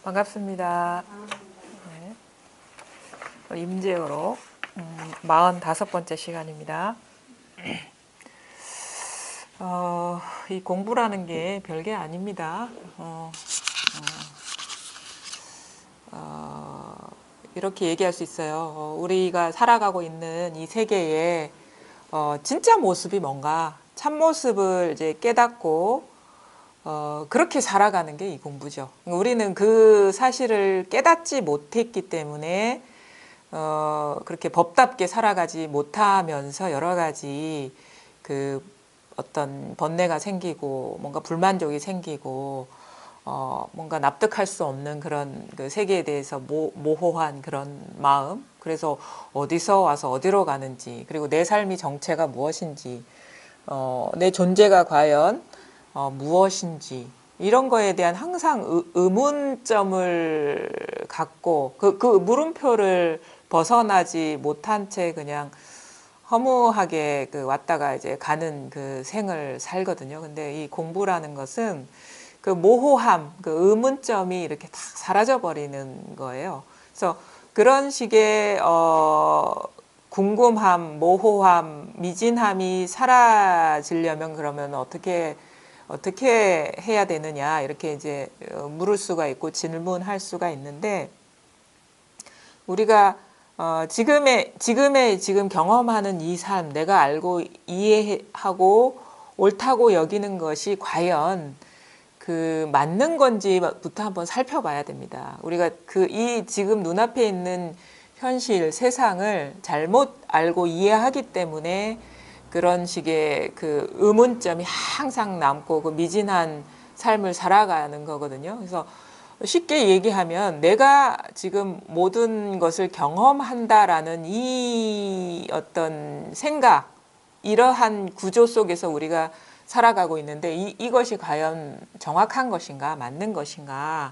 반갑습니다. 네. 임재호로 45번째 시간입니다. 이 공부라는 게 별게 아닙니다. 이렇게 얘기할 수 있어요. 우리가 살아가고 있는 이 세계에 진짜 모습이 뭔가, 참모습을 이제 깨닫고 그렇게 살아가는 게 이 공부죠. 우리는 그 사실을 깨닫지 못했기 때문에 그렇게 법답게 살아가지 못하면서 여러 가지 그 어떤 번뇌가 생기고 뭔가 불만족이 생기고 뭔가 납득할 수 없는 그런 그 세계에 대해서 모호한 그런 마음, 그래서 어디서 와서 어디로 가는지, 그리고 내 삶이 정체가 무엇인지, 내 존재가 과연 무엇인지, 이런 거에 대한 항상 의문점을 갖고 그 물음표를 벗어나지 못한 채 그냥 허무하게 그 왔다가 이제 가는 그 생을 살거든요. 근데 이 공부라는 것은 그 모호함, 그 의문점이 이렇게 다 사라져 버리는 거예요. 그래서 그런 식의 궁금함, 모호함, 미진함이 사라지려면 그러면 어떻게 해야 되느냐, 이렇게 이제 물을 수가 있고 질문할 수가 있는데, 우리가 지금 경험하는 이 삶, 내가 알고 이해하고 옳다고 여기는 것이 과연 그 맞는 건지부터 한번 살펴봐야 됩니다. 우리가 이 지금 눈앞에 있는 현실, 세상을 잘못 알고 이해하기 때문에 그런 식의 그 의문점이 항상 남고 그 미진한 삶을 살아가는 거거든요. 그래서 쉽게 얘기하면 내가 지금 모든 것을 경험한다라는 이 어떤 생각, 이러한 구조 속에서 우리가 살아가고 있는데 이것이 과연 정확한 것인가, 맞는 것인가,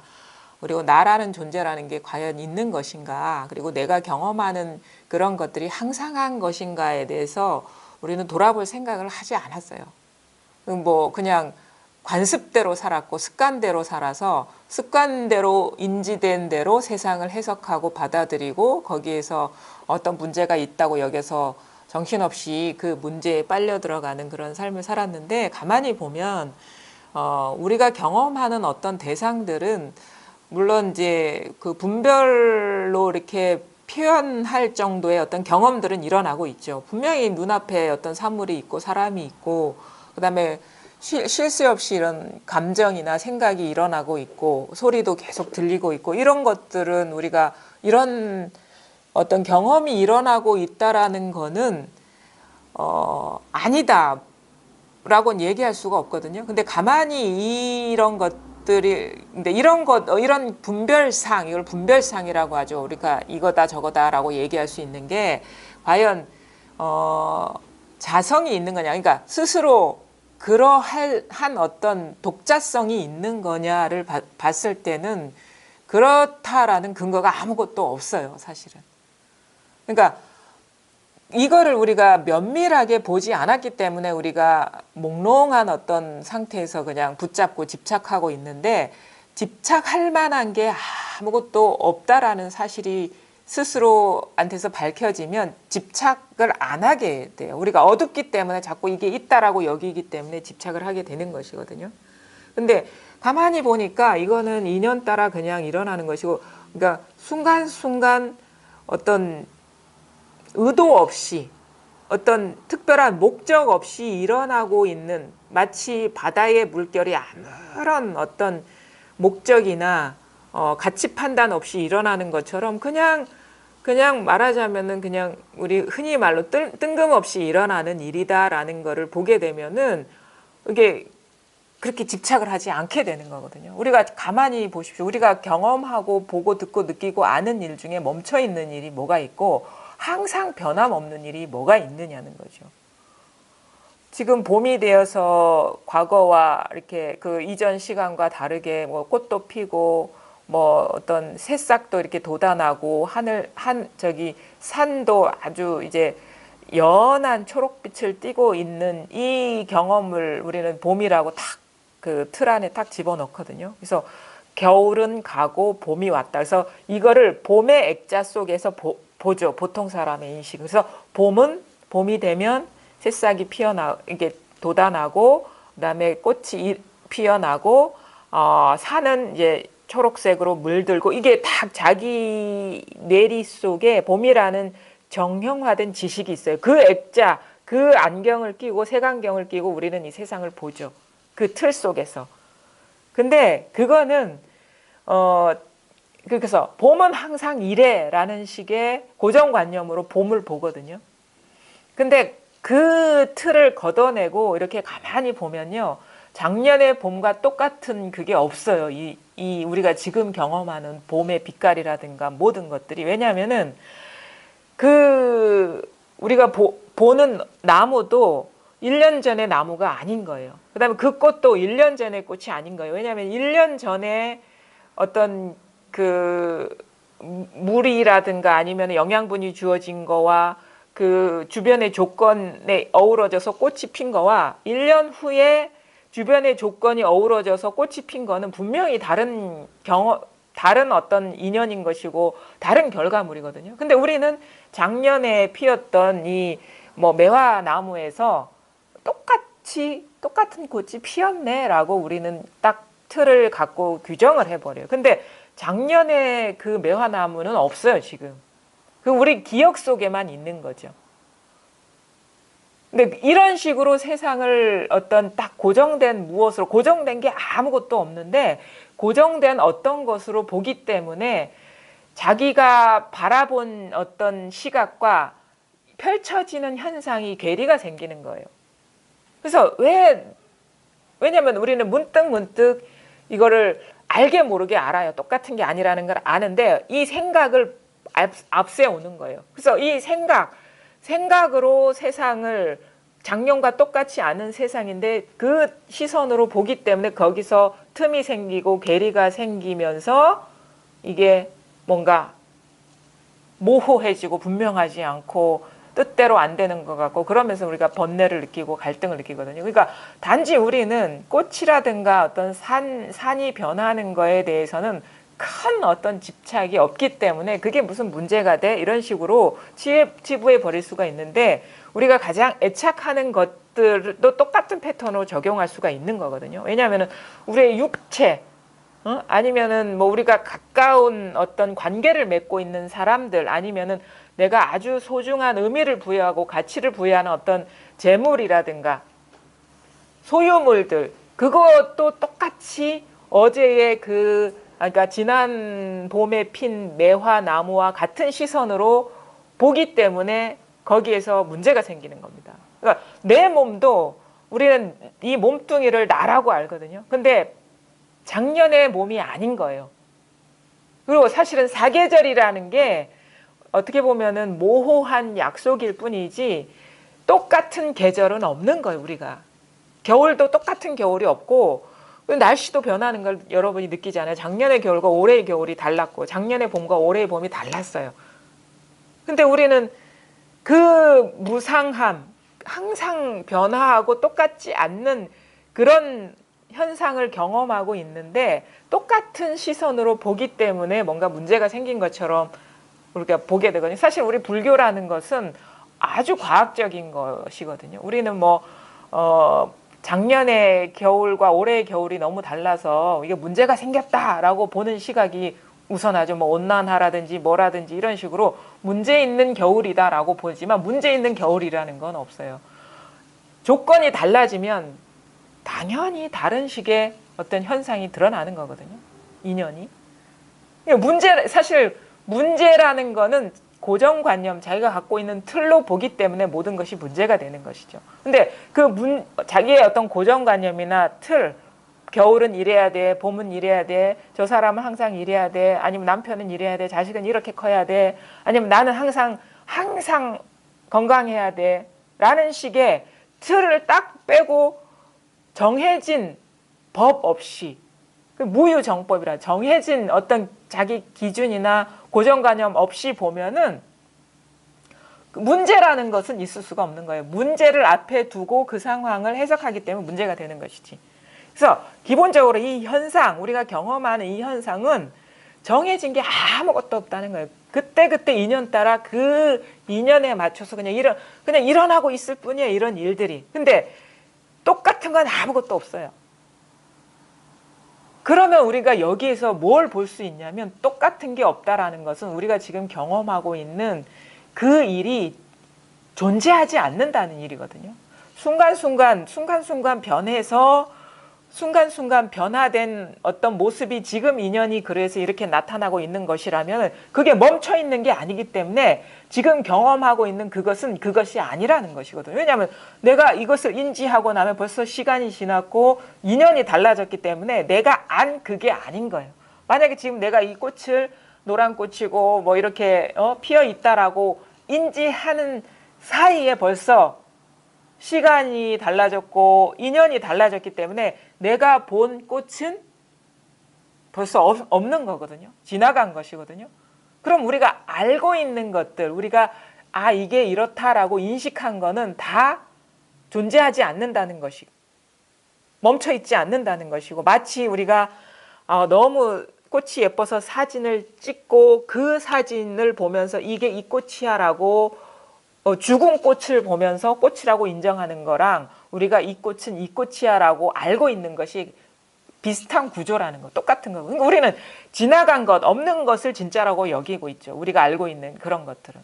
그리고 나라는 존재라는 게 과연 있는 것인가, 그리고 내가 경험하는 그런 것들이 항상한 것인가에 대해서 우리는 돌아볼 생각을 하지 않았어요. 뭐 그냥 관습대로 살았고 습관대로 살아서 습관대로 인지된 대로 세상을 해석하고 받아들이고 거기에서 어떤 문제가 있다고 여겨서 정신없이 그 문제에 빨려 들어가는 그런 삶을 살았는데, 가만히 보면 우리가 경험하는 어떤 대상들은 물론 이제 그 분별로 이렇게 표현할 정도의 어떤 경험들은 일어나고 있죠. 분명히 눈앞에 어떤 사물이 있고 사람이 있고, 그다음에 쉴 새 없이 이런 감정이나 생각이 일어나고 있고 소리도 계속 들리고 있고, 이런 것들은 우리가 이런 어떤 경험이 일어나고 있다라는 거는 아니다 라고는 얘기할 수가 없거든요. 근데 가만히 이런 것들이, 근데 이런 분별상, 이걸 분별상이라고 하죠. 우리가 이거다 저거다라고 얘기할 수 있는 게 과연 자성이 있는 거냐, 그러니까 스스로 그러한 어떤 독자성이 있는 거냐를 봤을 때는 그렇다라는 근거가 아무것도 없어요, 사실은. 그러니까 이거를 우리가 면밀하게 보지 않았기 때문에 우리가 몽롱한 어떤 상태에서 그냥 붙잡고 집착하고 있는데, 집착할 만한 게 아무것도 없다라는 사실이 스스로한테서 밝혀지면 집착을 안 하게 돼요. 우리가 어둡기 때문에 자꾸 이게 있다라고 여기기 때문에 집착을 하게 되는 것이거든요. 근데 가만히 보니까 이거는 인연 따라 그냥 일어나는 것이고, 그러니까 순간순간 어떤 의도 없이, 어떤 특별한 목적 없이 일어나고 있는, 마치 바다의 물결이 아무런 어떤 목적이나 가치 판단 없이 일어나는 것처럼 그냥 말하자면은 그냥 우리 흔히 말로 뜬금없이 일어나는 일이다라는 거를 보게 되면은 이게 그렇게 집착을 하지 않게 되는 거거든요. 우리가 가만히 보십시오. 우리가 경험하고 보고 듣고 느끼고 아는 일 중에 멈춰 있는 일이 뭐가 있고 항상 변함없는 일이 뭐가 있느냐는 거죠. 지금 봄이 되어서 과거와 이렇게 그 이전 시간과 다르게 뭐 꽃도 피고 뭐 어떤 새싹도 이렇게 돋아나고 산도 아주 이제 연한 초록빛을 띠고 있는 이 경험을 우리는 봄이라고 탁 그 틀 안에 딱 집어넣거든요. 그래서 겨울은 가고 봄이 왔다. 그래서 이거를 봄의 액자 속에서 보죠. 보통 사람의 인식. 그래서 봄이 되면 새싹이 이게 돋아나고, 그다음에 꽃이 피어나고, 산은 이제 초록색으로 물들고, 이게 딱 자기 뇌리 속에 봄이라는 정형화된 지식이 있어요. 그 액자, 그 안경을 끼고, 색안경을 끼고 우리는 이 세상을 보죠. 그 틀 속에서. 근데 그거는 그래서 봄은 항상 이래라는 식의 고정관념으로 봄을 보거든요. 근데 그 틀을 걷어내고 이렇게 가만히 보면요, 작년의 봄과 똑같은 그게 없어요. 이 우리가 지금 경험하는 봄의 빛깔이라든가 모든 것들이. 왜냐하면은 우리가 보는 나무도 1년 전의 나무가 아닌 거예요. 그 다음에 그 꽃도 1년 전의 꽃이 아닌 거예요. 왜냐하면 1년 전에 어떤 물이라든가 아니면 영양분이 주어진 거와 그 주변의 조건에 어우러져서 꽃이 핀 거와 1년 후에 주변의 조건이 어우러져서 꽃이 핀 거는 분명히 다른 어떤 인연인 것이고 다른 결과물이거든요. 근데 우리는 작년에 피었던 이 매화나무에서 똑같은 꽃이 피었네라고 우리는 딱 틀을 갖고 규정을 해버려요. 근데 작년에 그 매화나무는 없어요, 지금. 우리 기억 속에만 있는 거죠. 근데 이런 식으로 세상을 어떤 딱 고정된 게 아무것도 없는데 고정된 어떤 것으로 보기 때문에 자기가 바라본 어떤 시각과 펼쳐지는 현상이 괴리가 생기는 거예요. 그래서 왜냐면 우리는 문득 이거를 알게 모르게 알아요. 똑같은 게 아니라는 걸 아는데 이 생각을 앞세우는 거예요. 그래서 이 생각으로 세상을 작년과 똑같지 않은 세상인데 그 시선으로 보기 때문에 거기서 틈이 생기고 괴리가 생기면서 이게 뭔가 모호해지고 분명하지 않고 뜻대로 안 되는 것 같고 그러면서 우리가 번뇌를 느끼고 갈등을 느끼거든요. 그러니까 단지 우리는 꽃이라든가 어떤 산이 변하는 거에 대해서는 큰 어떤 집착이 없기 때문에 그게 무슨 문제가 돼? 이런 식으로 치부해 버릴 수가 있는데 우리가 가장 애착하는 것들도 똑같은 패턴으로 적용할 수가 있는 거거든요. 왜냐하면 우리의 육체, 아니면은 우리가 가까운 어떤 관계를 맺고 있는 사람들, 아니면은 내가 아주 소중한 의미를 부여하고 가치를 부여하는 어떤 재물이라든가 소유물들, 그것도 똑같이 어제의 그러니까 지난 봄에 핀 매화나무와 같은 시선으로 보기 때문에 거기에서 문제가 생기는 겁니다. 그러니까 내 몸도 우리는 이 몸뚱이를 나라고 알거든요. 근데 작년의 몸이 아닌 거예요. 그리고 사실은 사계절이라는 게 어떻게 보면은 모호한 약속일 뿐이지 똑같은 계절은 없는 거예요, 우리가. 겨울도 똑같은 겨울이 없고 날씨도 변하는 걸 여러분이 느끼잖아요. 작년의 겨울과 올해의 겨울이 달랐고 작년의 봄과 올해의 봄이 달랐어요. 근데 우리는 그 무상함, 항상 변화하고 똑같지 않는 그런 현상을 경험하고 있는데 똑같은 시선으로 보기 때문에 뭔가 문제가 생긴 것처럼 우리가 보게 되거든요. 사실 우리 불교라는 것은 아주 과학적인 것이거든요. 우리는 작년의 겨울과 올해의 겨울이 너무 달라서 이게 문제가 생겼다라고 보는 시각이 우선하죠. 온난화라든지 뭐라든지 이런 식으로 문제 있는 겨울이다라고 보지만 문제 있는 겨울이라는 건 없어요. 조건이 달라지면 당연히 다른 식의 어떤 현상이 드러나는 거거든요. 인연이. 사실 문제라는 거는 고정관념, 자기가 갖고 있는 틀로 보기 때문에 모든 것이 문제가 되는 것이죠. 근데 자기의 어떤 고정관념이나 틀, 겨울은 이래야 돼, 봄은 이래야 돼, 저 사람은 항상 이래야 돼, 아니면 남편은 이래야 돼, 자식은 이렇게 커야 돼, 아니면 나는 항상 건강해야 돼, 라는 식의 틀을 딱 빼고 정해진 법 없이, 무유정법이라 정해진 어떤 자기 기준이나 고정관념 없이 보면은 문제라는 것은 있을 수가 없는 거예요. 문제를 앞에 두고 그 상황을 해석하기 때문에 문제가 되는 것이지. 그래서 기본적으로 이 현상, 우리가 경험하는 이 현상은 정해진 게 아무것도 없다는 거예요. 그때그때 인연 따라 그 인연에 맞춰서 그냥 일어나고 있을 뿐이에요. 이런 일들이. 근데 똑같은 건 아무것도 없어요. 그러면 우리가 여기에서 뭘 볼 수 있냐면 똑같은 게 없다라는 것은 우리가 지금 경험하고 있는 그 일이 존재하지 않는다는 일이거든요. 순간순간 변해서 순간순간 변화된 어떤 모습이 지금 인연이 그래서 이렇게 나타나고 있는 것이라면 그게 멈춰 있는 게 아니기 때문에 지금 경험하고 있는 그것은 그것이 아니라는 것이거든요. 왜냐하면 내가 이것을 인지하고 나면 벌써 시간이 지났고 인연이 달라졌기 때문에 내가 안 그게 아닌 거예요. 만약에 지금 내가 이 꽃을 노란 꽃이고 뭐 이렇게 피어 있다라고 인지하는 사이에 벌써 시간이 달라졌고 인연이 달라졌기 때문에 내가 본 꽃은 벌써 없는 거거든요. 지나간 것이거든요. 그럼 우리가 알고 있는 것들, 우리가 이게 이렇다라고 인식한 거는 다 존재하지 않는다는 것이고 멈춰 있지 않는다는 것이고 마치 우리가 너무 꽃이 예뻐서 사진을 찍고 그 사진을 보면서 이게 이 꽃이야라고 죽은 꽃을 보면서 꽃이라고 인정하는 거랑 우리가 이 꽃은 이 꽃이야라고 알고 있는 것이 비슷한 구조라는 거, 똑같은 거. 그러니까 우리는 지나간 것, 없는 것을 진짜라고 여기고 있죠. 우리가 알고 있는 그런 것들은.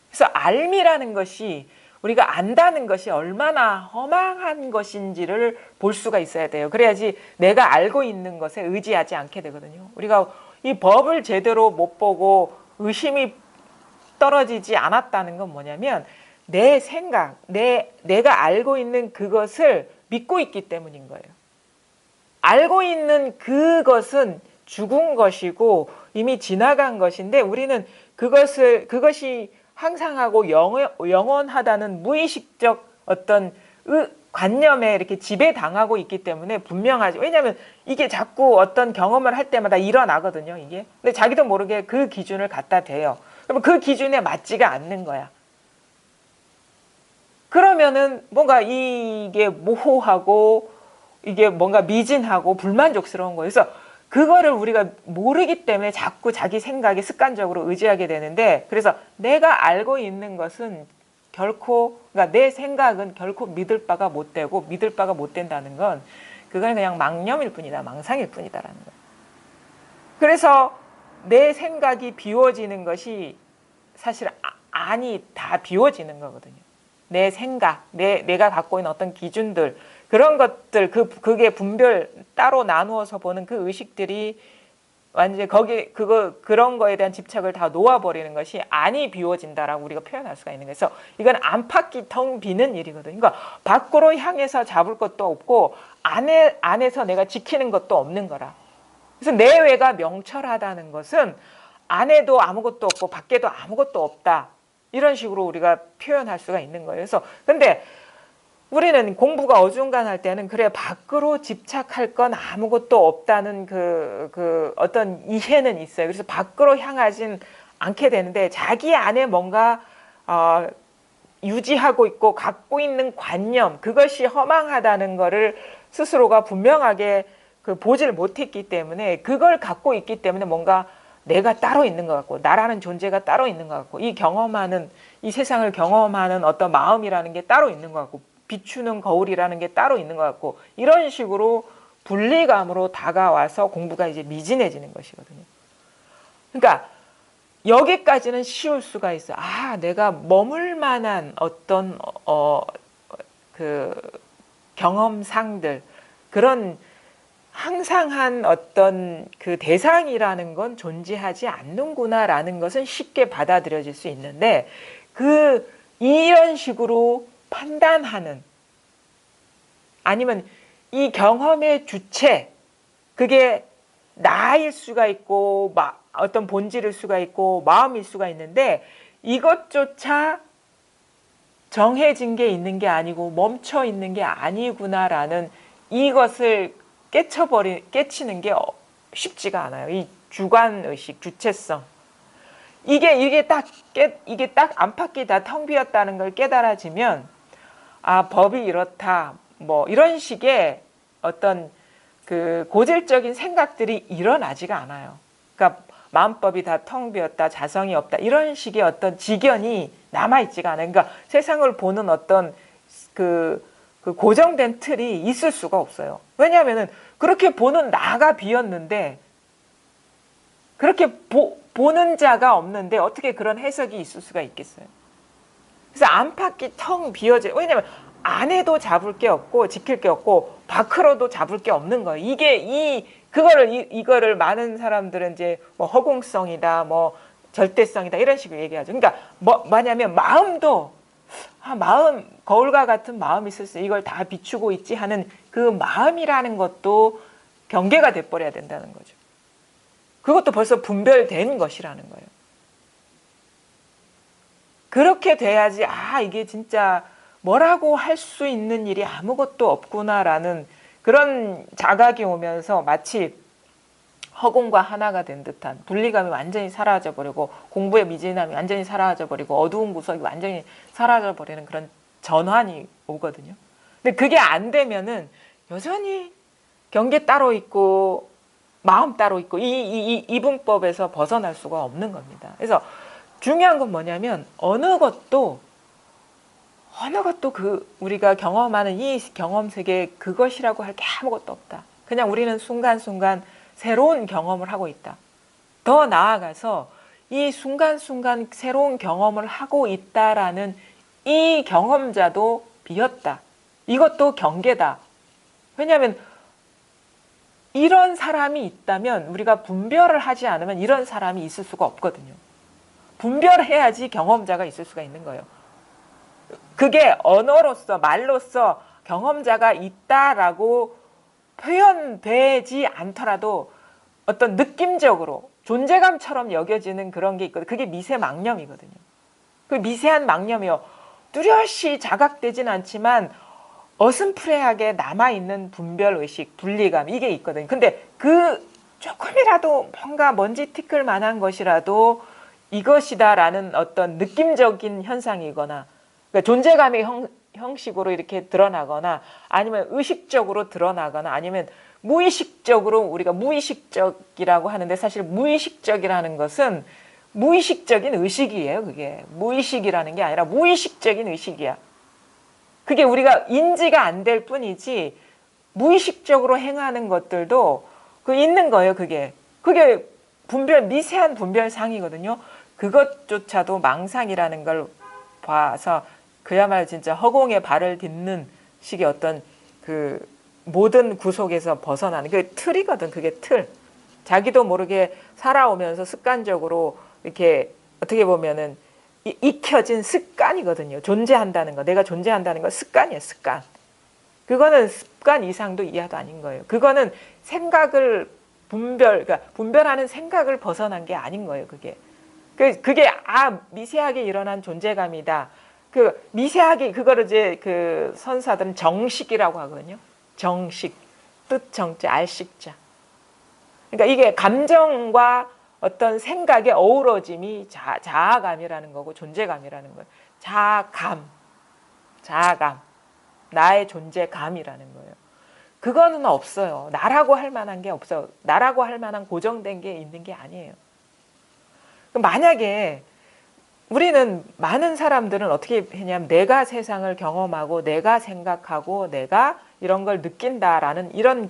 그래서 알미라는 것이 우리가 안다는 것이 얼마나 허망한 것인지를 볼 수가 있어야 돼요. 그래야지 내가 알고 있는 것에 의지하지 않게 되거든요. 우리가 이 법을 제대로 못 보고 의심이 떨어지지 않았다는 건 뭐냐면 내 생각, 내가 알고 있는 그것을 믿고 있기 때문인 거예요. 알고 있는 그것은 죽은 것이고 이미 지나간 것인데 우리는 그것이 항상하고 영원하다는 무의식적 어떤 관념에 이렇게 지배당하고 있기 때문에 분명하죠. 왜냐하면 이게 자꾸 어떤 경험을 할 때마다 일어나거든요, 이게. 근데 자기도 모르게 그 기준을 갖다 대요. 그러면 그 기준에 맞지가 않는 거야. 그러면은 뭔가 이게 모호하고 이게 뭔가 미진하고 불만족스러운 거예요. 그래서 그거를 우리가 모르기 때문에 자꾸 자기 생각에 습관적으로 의지하게 되는데 그래서 내가 알고 있는 것은 결코 그러니까 내 생각은 결코 믿을 바가 못 되고 믿을 바가 못 된다는 건 그건 그냥 망념일 뿐이다. 망상일 뿐이다라는 거예요. 그래서 내 생각이 비워지는 것이 사실 아니 다 비워지는 거거든요. 내 생각, 내가 갖고 있는 어떤 기준들 그런 것들 그게 분별 따로 나누어서 보는 그 의식들이 완전히 그런 거에 대한 집착을 다 놓아버리는 것이 안이 비워진다라고 우리가 표현할 수가 있는 거예요. 그래서 이건 안팎이 텅 비는 일이거든요. 그러니까 밖으로 향해서 잡을 것도 없고 안에서 내가 지키는 것도 없는 거라. 그래서 내외가 명철하다는 것은 안에도 아무것도 없고 밖에도 아무것도 없다. 이런 식으로 우리가 표현할 수가 있는 거예요. 그래서 근데 우리는 공부가 어중간할 때는 그래 밖으로 집착할 건 아무것도 없다는 그 어떤 이해는 있어요. 그래서 밖으로 향하진 않게 되는데 자기 안에 뭔가 유지하고 있고 갖고 있는 관념 그것이 허망하다는 거를 스스로가 분명하게 보질 못했기 때문에 그걸 갖고 있기 때문에 뭔가 내가 따로 있는 것 같고 나라는 존재가 따로 있는 것 같고 이 세상을 경험하는 어떤 마음이라는 게 따로 있는 것 같고 비추는 거울이라는 게 따로 있는 것 같고 이런 식으로 분리감으로 다가와서 공부가 이제 미진해지는 것이거든요. 그러니까 여기까지는 쉬울 수가 있어요. 내가 머물 만한 어떤 그 경험상들 그런 항상한 어떤 그 대상이라는 건 존재하지 않는구나라는 것은 쉽게 받아들여질 수 있는데 이런 식으로 판단하는 아니면 이 경험의 주체 그게 나일 수가 있고 어떤 본질일 수가 있고 마음일 수가 있는데 이것조차 정해진 게 있는 게 아니고 멈춰 있는 게 아니구나라는 이것을 깨치는 게 쉽지가 않아요. 이 주관의식, 주체성. 이게 딱 안팎이 다 텅 비었다는 걸 깨달아지면 법이 이렇다. 뭐 이런 식의 어떤 그 고질적인 생각들이 일어나지가 않아요. 그러니까 마음법이 다 텅 비었다, 자성이 없다 이런 식의 어떤 지견이 남아있지가 않아요. 그러니까 세상을 보는 어떤 그 고정된 틀이 있을 수가 없어요. 왜냐하면은 그렇게 보는 나가 비었는데 그렇게 보는 자가 없는데 어떻게 그런 해석이 있을 수가 있겠어요. 그래서 안팎이 텅 비어져. 왜냐하면 안에도 잡을 게 없고 지킬 게 없고 밖으로도 잡을 게 없는 거예요. 이게 이거를 많은 사람들은 이제 뭐 허공성이다, 뭐 절대성이다 이런 식으로 얘기하죠. 그러니까 뭐냐면 마음도 마음 거울과 같은 마음이 있을 수 이걸 다 비추고 있지 하는 그 마음이라는 것도 경계가 돼버려야 된다는 거죠. 그것도 벌써 분별된 것이라는 거예요. 그렇게 돼야지 이게 진짜 뭐라고 할 수 있는 일이 아무것도 없구나라는 그런 자각이 오면서 마치 허공과 하나가 된 듯한 분리감이 완전히 사라져버리고 공부의 미진함이 완전히 사라져버리고 어두운 구석이 완전히 사라져버리는 그런 전환이 오거든요. 근데 그게 안 되면은 여전히 경계 따로 있고 마음 따로 있고 이 이분법에서 벗어날 수가 없는 겁니다. 그래서 중요한 건 뭐냐면 어느 것도 우리가 경험하는 이 경험 세계 그것이라고 할 게 아무것도 없다. 그냥 우리는 순간순간 새로운 경험을 하고 있다. 더 나아가서 이 순간순간 새로운 경험을 하고 있다라는 이 경험자도 비었다. 이것도 경계다. 왜냐하면 이런 사람이 있다면 우리가 분별을 하지 않으면 이런 사람이 있을 수가 없거든요. 분별해야지 경험자가 있을 수가 있는 거예요. 그게 언어로서 말로서 경험자가 있다라고 표현되지 않더라도 어떤 느낌적으로 존재감처럼 여겨지는 그런 게 있거든요. 그게 미세망념이거든요. 그 미세한 망념이요. 뚜렷이 자각되진 않지만 어슴푸레하게 남아있는 분별의식, 분리감 이게 있거든요. 근데 그 조금이라도 뭔가 먼지 티끌 만한 것이라도 이것이다라는 어떤 느낌적인 현상이거나 그러니까 존재감의 형식으로 이렇게 드러나거나 아니면 의식적으로 드러나거나 아니면 무의식적으로 우리가 무의식적이라고 하는데 사실 무의식적이라는 것은 무의식적인 의식이에요. 그게 무의식이라는 게 아니라 무의식적인 의식이야. 그게 우리가 인지가 안 될 뿐이지 무의식적으로 행하는 것들도 그 있는 거예요. 그게 미세한 분별상이거든요. 그것조차도 망상이라는 걸 봐서 그야말로 진짜 허공에 발을 딛는 식의 어떤 그 모든 구속에서 벗어나는 그 틀이거든. 그게 틀. 자기도 모르게 살아오면서 습관적으로 이렇게 어떻게 보면은 익혀진 습관이거든요. 존재한다는 거, 내가 존재한다는 거 습관이에요. 습관. 그거는 습관 이상도 이하도 아닌 거예요. 그거는 생각을 그러니까 분별하는 생각을 벗어난 게 아닌 거예요. 그게 미세하게 일어난 존재감이다. 그 미세하게 그거를 이제 그 선사들은 정식이라고 하거든요. 정식, 뜻 정자, 알식자. 그러니까 이게 감정과 어떤 생각의 어우러짐이 자아감이라는 거고 존재감이라는 거예요. 자아감, 나의 존재감이라는 거예요. 그거는 없어요. 나라고 할 만한 게 없어요. 나라고 할 만한 고정된 게 있는 게 아니에요. 만약에 우리는 많은 사람들은 어떻게 했냐면 내가 세상을 경험하고 내가 생각하고 내가 이런 걸 느낀다라는 이런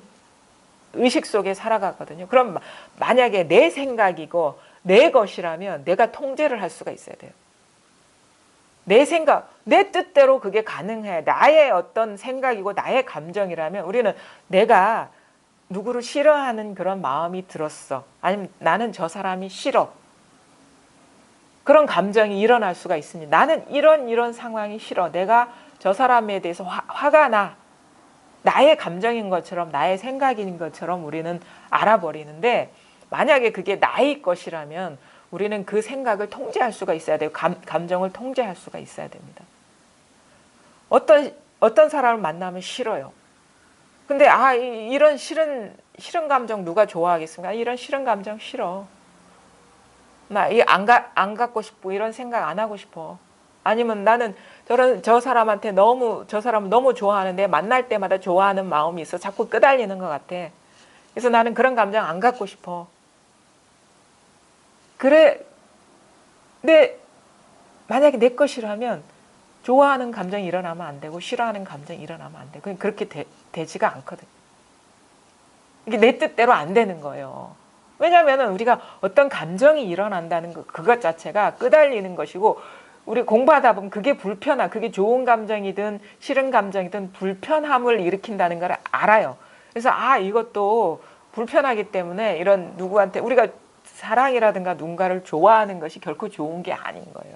의식 속에 살아가거든요. 그럼 만약에 내 생각이고 내 것이라면 내가 통제를 할 수가 있어야 돼요. 내 생각, 내 뜻대로 그게 가능해. 나의 어떤 생각이고 나의 감정이라면 우리는 내가 누구를 싫어하는 그런 마음이 들었어. 아니면 나는 저 사람이 싫어. 그런 감정이 일어날 수가 있습니다. 나는 이런 상황이 싫어. 내가 저 사람에 대해서 화가 나. 나의 감정인 것처럼 나의 생각인 것처럼 우리는 알아버리는데 만약에 그게 나의 것이라면 우리는 그 생각을 통제할 수가 있어야 돼요. 감정을 통제할 수가 있어야 됩니다. 어떤 사람을 만나면 싫어요. 근데 이런 싫은 감정 누가 좋아하겠습니까? 이런 싫은 감정 싫어. 나 안 갖고 싶고 이런 생각 안 하고 싶어. 아니면 나는 저 사람한테 저 사람을 너무 좋아하는데 만날 때마다 좋아하는 마음이 있어. 자꾸 끄달리는 것 같아. 그래서 나는 그런 감정 안 갖고 싶어. 그래. 근데 만약에 내 것이라면 좋아하는 감정이 일어나면 안 되고 싫어하는 감정이 일어나면 안 돼. 그렇게 되지가 않거든. 이게 내 뜻대로 안 되는 거예요. 왜냐하면 우리가 어떤 감정이 일어난다는 그것 자체가 끄달리는 것이고, 우리 공부하다 보면 그게 그게 좋은 감정이든 싫은 감정이든 불편함을 일으킨다는 걸 알아요. 그래서 이것도 불편하기 때문에 이런 누구한테 우리가 사랑이라든가 누군가를 좋아하는 것이 결코 좋은 게 아닌 거예요.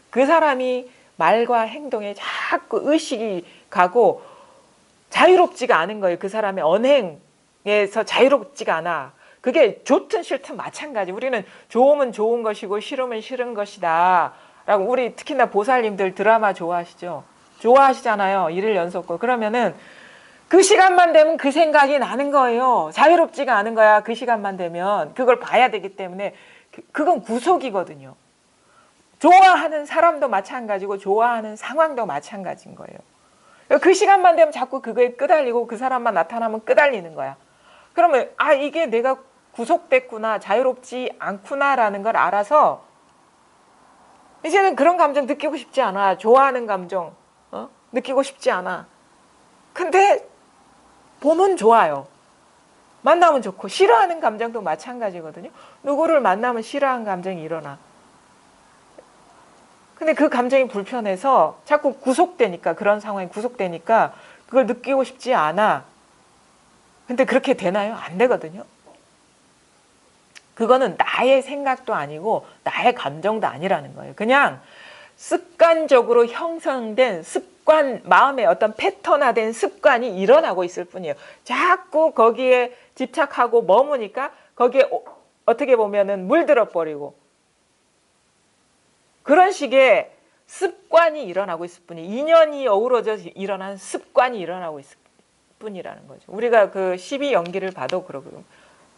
그 사람이 말과 행동에 자꾸 의식이 가고 자유롭지가 않은 거예요. 그 사람의 언행에서 자유롭지가 않아. 그게 좋든 싫든 마찬가지. 우리는 좋으면 좋은 것이고 싫으면 싫은 것이다 라고. 우리 특히나 보살님들 드라마 좋아하시죠? 좋아하시잖아요. 1일 연속극. 그러면은 그 시간만 되면 그 생각이 나는 거예요. 자유롭지가 않은 거야. 그 시간만 되면 그걸 봐야 되기 때문에 그건 구속이거든요. 좋아하는 사람도 마찬가지고 좋아하는 상황도 마찬가지인 거예요. 그 시간만 되면 자꾸 그거에 끄달리고 그 사람만 나타나면 끄달리는 거야. 그러면 이게 내가 구속됐구나, 자유롭지 않구나라는 걸 알아서 이제는 그런 감정 느끼고 싶지 않아. 좋아하는 감정 느끼고 싶지 않아. 근데 보면 좋아요. 만나면 좋고. 싫어하는 감정도 마찬가지거든요. 누구를 만나면 싫어하는 감정이 일어나. 근데 그 감정이 불편해서 자꾸 구속되니까, 그런 상황이 구속되니까 그걸 느끼고 싶지 않아. 근데 그렇게 되나요? 안 되거든요. 그거는 나의 생각도 아니고 나의 감정도 아니라는 거예요. 그냥 습관적으로 형성된 습관, 마음의 어떤 패턴화된 습관이 일어나고 있을 뿐이에요. 자꾸 거기에 집착하고 머무니까 거기에 어떻게 보면은 물들어 버리고, 그런 식의 습관이 일어나고 있을 뿐이에요. 인연이 어우러져 일어난 습관이 일어나고 있을 뿐이라는 거죠. 우리가 그 12연기를 봐도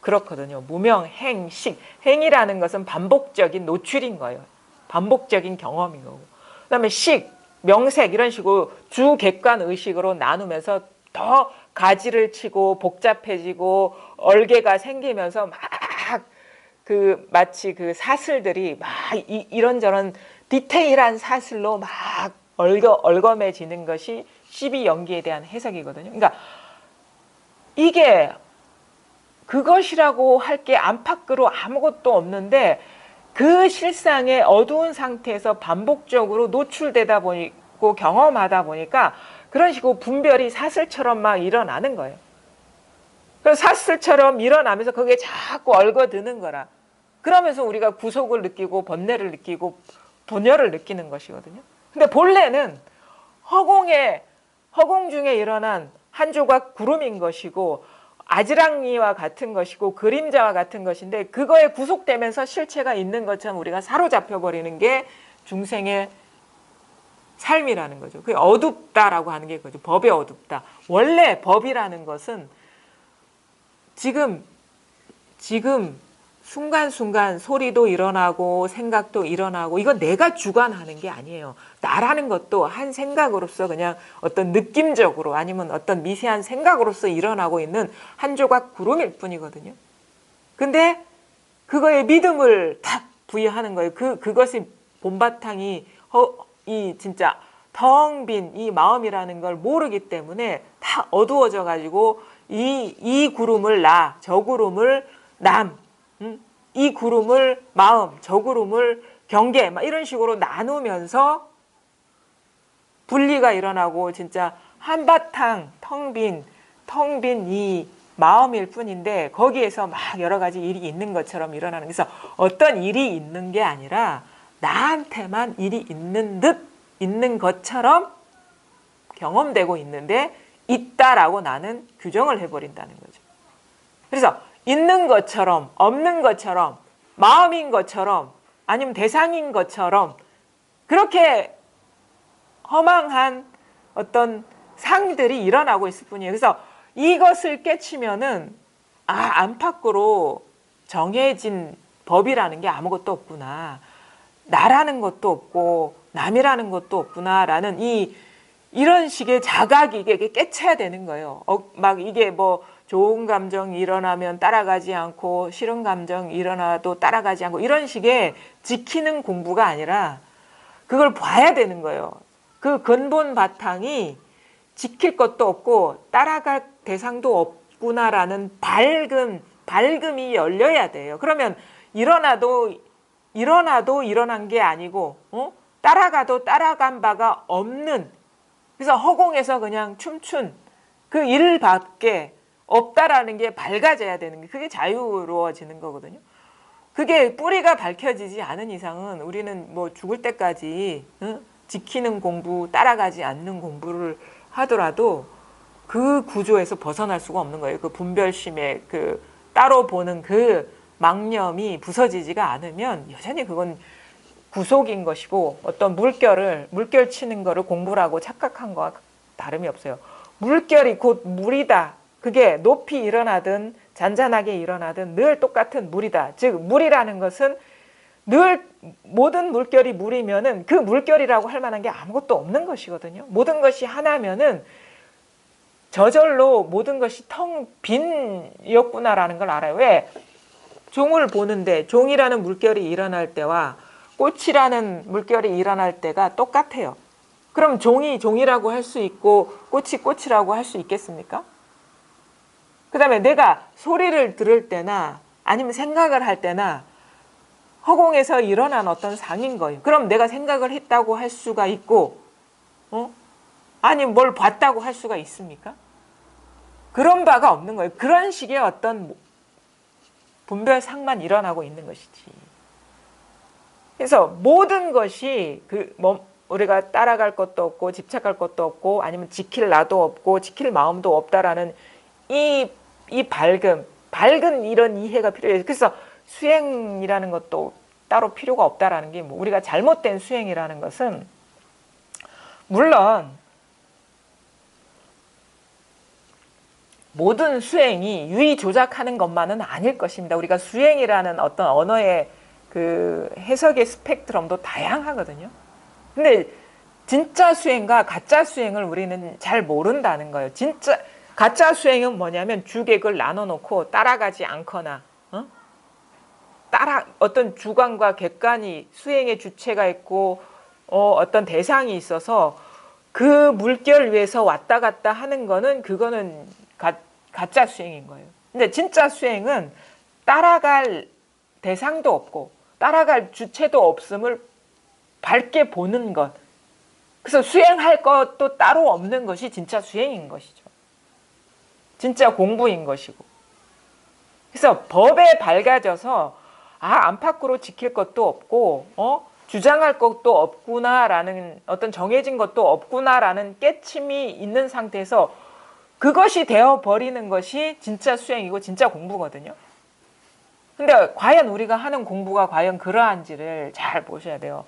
그렇거든요. 무명, 행, 식. 행이라는 것은 반복적인 노출인 거예요. 반복적인 경험인 거고. 그 다음에 식, 명색 이런 식으로 주객관 의식으로 나누면서 더 가지를 치고 복잡해지고 얼개가 생기면서 막 마치 그 사슬들이 막 이런저런 디테일한 사슬로 막 얼검해지는 것이 12연기에 대한 해석이거든요. 그러니까 이게 그것이라고 할 게 안팎으로 아무것도 없는데 그 실상의 어두운 상태에서 반복적으로 노출되다 보고 경험하다 보니까 그런 식으로 분별이 사슬처럼 막 일어나는 거예요. 그래서 사슬처럼 일어나면서 거기에 자꾸 얼거드는 거라. 그러면서 우리가 구속을 느끼고 번뇌를 느끼고 분열을 느끼는 것이거든요. 근데 본래는 허공 중에 일어난 한 조각 구름인 것이고 아지랑이와 같은 것이고 그림자와 같은 것인데, 그거에 구속되면서 실체가 있는 것처럼 우리가 사로잡혀 버리는 게 중생의 삶이라는 거죠. 그게 어둡다라고 하는 게 그거죠. 법이 어둡다. 원래 법이라는 것은 지금 순간순간 소리도 일어나고 생각도 일어나고, 이건 내가 주관하는 게 아니에요. 나라는 것도 한 생각으로서 그냥 어떤 느낌적으로 아니면 어떤 미세한 생각으로서 일어나고 있는 한 조각 구름일 뿐이거든요. 근데 그거에 믿음을 탁 부여하는 거예요. 그것이 본바탕이 이 진짜 텅 빈 이 마음이라는 걸 모르기 때문에 다 어두워져 가지고 이 구름을 나, 저 구름을 남, 이 구름을 마음, 저 구름을 경계, 막 이런 식으로 나누면서 분리가 일어나고 진짜 한바탕 텅 빈 이 마음일 뿐인데, 거기에서 막 여러 가지 일이 있는 것처럼 일어나는. 그래서 어떤 일이 있는 게 아니라 나한테만 일이 있는 듯 있는 것처럼 경험되고 있는데 있다라고 나는 규정을 해버린다는 거죠. 그래서 있는 것처럼 없는 것처럼 마음인 것처럼 아니면 대상인 것처럼 그렇게 허망한 어떤 상들이 일어나고 있을 뿐이에요. 그래서 이것을 깨치면은 안팎으로 정해진 법이라는 게 아무것도 없구나, 나라는 것도 없고 남이라는 것도 없구나라는 이런 식의 자각이 이게 깨쳐야 되는 거예요. 막 이게 뭐 좋은 감정이 일어나면 따라가지 않고 싫은 감정이 일어나도 따라가지 않고 이런 식의 지키는 공부가 아니라 그걸 봐야 되는 거예요. 그 근본 바탕이 지킬 것도 없고 따라갈 대상도 없구나라는 밝음이 열려야 돼요. 그러면 일어나도 일어난 게 아니고 따라가도 따라간 바가 없는, 그래서 허공에서 그냥 춤춘 그 일밖에 없다라는 게 밝아져야 되는 게, 그게 자유로워지는 거거든요. 그게 뿌리가 밝혀지지 않은 이상은 우리는 뭐 죽을 때까지 지키는 공부, 따라가지 않는 공부를 하더라도 그 구조에서 벗어날 수가 없는 거예요. 그 분별심의 그 따로 보는 그 망념이 부서지지가 않으면 여전히 그건 구속인 것이고, 어떤 물결 치는 거를 공부라고 착각한 거와 다름이 없어요. 물결이 곧 물이다. 그게 높이 일어나든 잔잔하게 일어나든 늘 똑같은 물이다. 즉 물이라는 것은 늘 모든 물결이 물이면은 그 물결이라고 할 만한 게 아무것도 없는 것이거든요. 모든 것이 하나면은 저절로 모든 것이 텅 빈이었구나라는 걸 알아요. 왜? 종을 보는데 종이라는 물결이 일어날 때와 꽃이라는 물결이 일어날 때가 똑같아요. 그럼 종이 종이라고 할 수 있고 꽃이 꽃이라고 할 수 있겠습니까? 그 다음에 내가 소리를 들을 때나 아니면 생각을 할 때나 허공에서 일어난 어떤 상인 거예요. 그럼 내가 생각을 했다고 할 수가 있고 아니면 뭘 봤다고 할 수가 있습니까? 그런 바가 없는 거예요. 그런 식의 어떤 분별상만 일어나고 있는 것이지. 그래서 모든 것이 우리가 따라갈 것도 없고 집착할 것도 없고 아니면 지킬 나도 없고 지킬 마음도 없다라는 이 밝은 이런 이해가 필요해요. 그래서 수행이라는 것도 따로 필요가 없다라는 게, 뭐 우리가 잘못된 수행이라는 것은 물론 모든 수행이 유의 조작하는 것만은 아닐 것입니다. 우리가 수행이라는 어떤 언어의 그 해석의 스펙트럼도 다양하거든요. 근데 진짜 수행과 가짜 수행을 우리는 잘 모른다는 거예요. 진짜 가짜 수행은 뭐냐면 주객을 나눠놓고 따라가지 않거나 어떤 주관과 객관이 수행의 주체가 있고 어떤 대상이 있어서 그 물결 위에서 왔다 갔다 하는 거는 그거는 가짜 수행인 거예요. 근데 진짜 수행은 따라갈 대상도 없고 따라갈 주체도 없음을 밝게 보는 것. 그래서 수행할 것도 따로 없는 것이 진짜 수행인 것이죠. 진짜 공부인 것이고. 그래서 법에 밝아져서 안팎으로 지킬 것도 없고 주장할 것도 없구나라는 어떤 정해진 것도 없구나라는 깨침이 있는 상태에서 그것이 되어버리는 것이 진짜 수행이고 진짜 공부거든요. 근데 과연 우리가 하는 공부가 과연 그러한지를 잘 보셔야 돼요.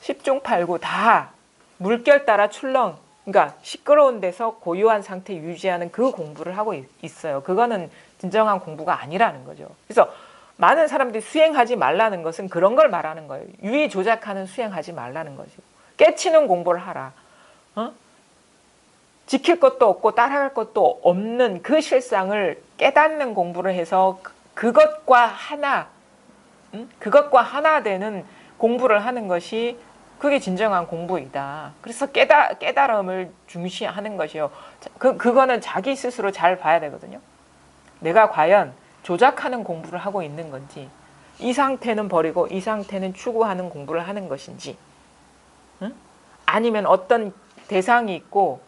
10중 8구 다 물결 따라 출렁, 그러니까 시끄러운 데서 고요한 상태 유지하는 그 공부를 하고 있어요. 그거는 진정한 공부가 아니라는 거죠. 그래서 많은 사람들이 수행하지 말라는 것은 그런 걸 말하는 거예요. 유의 조작하는 수행하지 말라는 거죠. 깨치는 공부를 하라. 지킬 것도 없고 따라갈 것도 없는 그 실상을 깨닫는 공부를 해서 그것과 하나 되는 공부를 하는 것이 그게 진정한 공부이다. 그래서 깨달음을 중시하는 것이요. 그거는 자기 스스로 잘 봐야 되거든요. 내가 과연 조작하는 공부를 하고 있는 건지, 이 상태는 버리고 이 상태는 추구하는 공부를 하는 것인지, 아니면 어떤 대상이 있고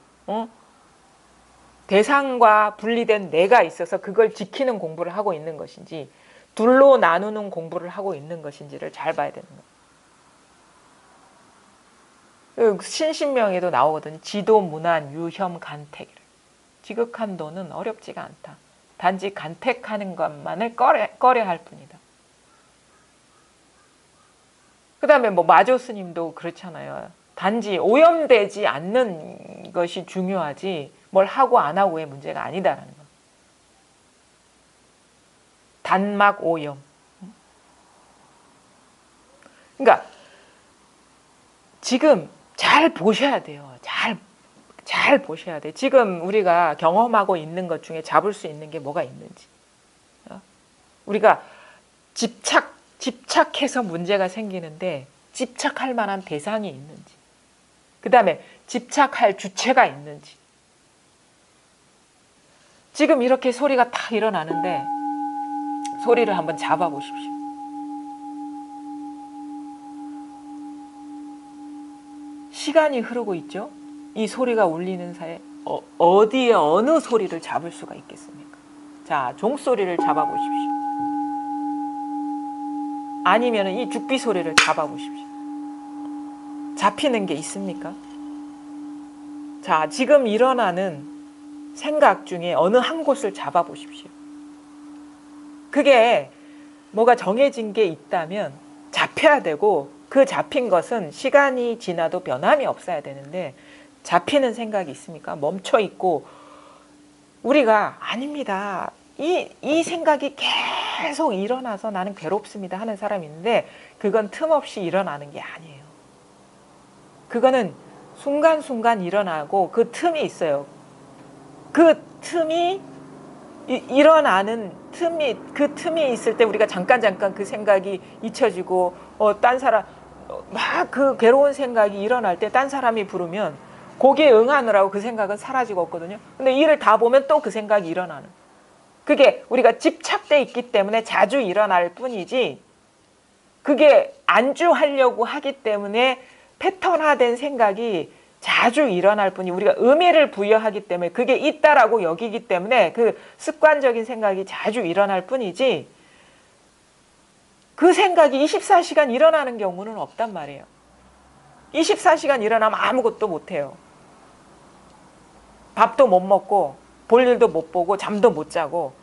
대상과 분리된 내가 있어서 그걸 지키는 공부를 하고 있는 것인지, 둘로 나누는 공부를 하고 있는 것인지를 잘 봐야 되는 거예요. 신신명에도 나오거든. 지도, 무난, 유혐, 간택. 지극한도는 어렵지가 않다. 단지 간택하는 것만을 꺼려 할 뿐이다. 그 다음에 뭐 마조 스님도 그렇잖아요. 단지 오염되지 않는 것이 중요하지 뭘 하고 안 하고의 문제가 아니다라는 거. 단막 오염. 그러니까 지금 잘 보셔야 돼요. 잘 보셔야 돼. 지금 우리가 경험하고 있는 것 중에 잡을 수 있는 게 뭐가 있는지. 우리가 집착해서 문제가 생기는데 집착할 만한 대상이 있는지. 그 다음에 집착할 주체가 있는지. 지금 이렇게 소리가 탁 일어나는데 소리를 한번 잡아보십시오. 시간이 흐르고 있죠? 이 소리가 울리는 사이에 어디에 어느 소리를 잡을 수가 있겠습니까? 자, 종소리를 잡아보십시오. 아니면 이 죽비 소리를 잡아보십시오. 잡히는 게 있습니까? 자, 지금 일어나는 생각 중에 어느 한 곳을 잡아보십시오. 그게 뭐가 정해진 게 있다면 잡혀야 되고 그 잡힌 것은 시간이 지나도 변함이 없어야 되는데 잡히는 생각이 있습니까? 멈춰 있고 우리가 아닙니다. 이 생각이 계속 일어나서 나는 괴롭습니다 하는 사람이 있는데 그건 틈없이 일어나는 게 아니에요. 그거는 순간순간 일어나고 그 틈이 있어요. 그 틈이 일어나는 그 틈이 있을 때 우리가 잠깐 그 생각이 잊혀지고 딴 사람 막 그 괴로운 생각이 일어날 때 딴 사람이 부르면 거기에 응하느라고 그 생각은 사라지고 없거든요. 근데 이를 다 보면 또 그 생각이 일어나는. 그게 우리가 집착돼 있기 때문에 자주 일어날 뿐이지 그게 안주하려고 하기 때문에 패턴화된 생각이 자주 일어날 뿐이 우리가 의미를 부여하기 때문에 그게 있다라고 여기기 때문에 그 습관적인 생각이 자주 일어날 뿐이지 그 생각이 24시간 일어나는 경우는 없단 말이에요. 24시간 일어나면 아무것도 못해요. 밥도 못 먹고 볼 일도 못 보고 잠도 못 자고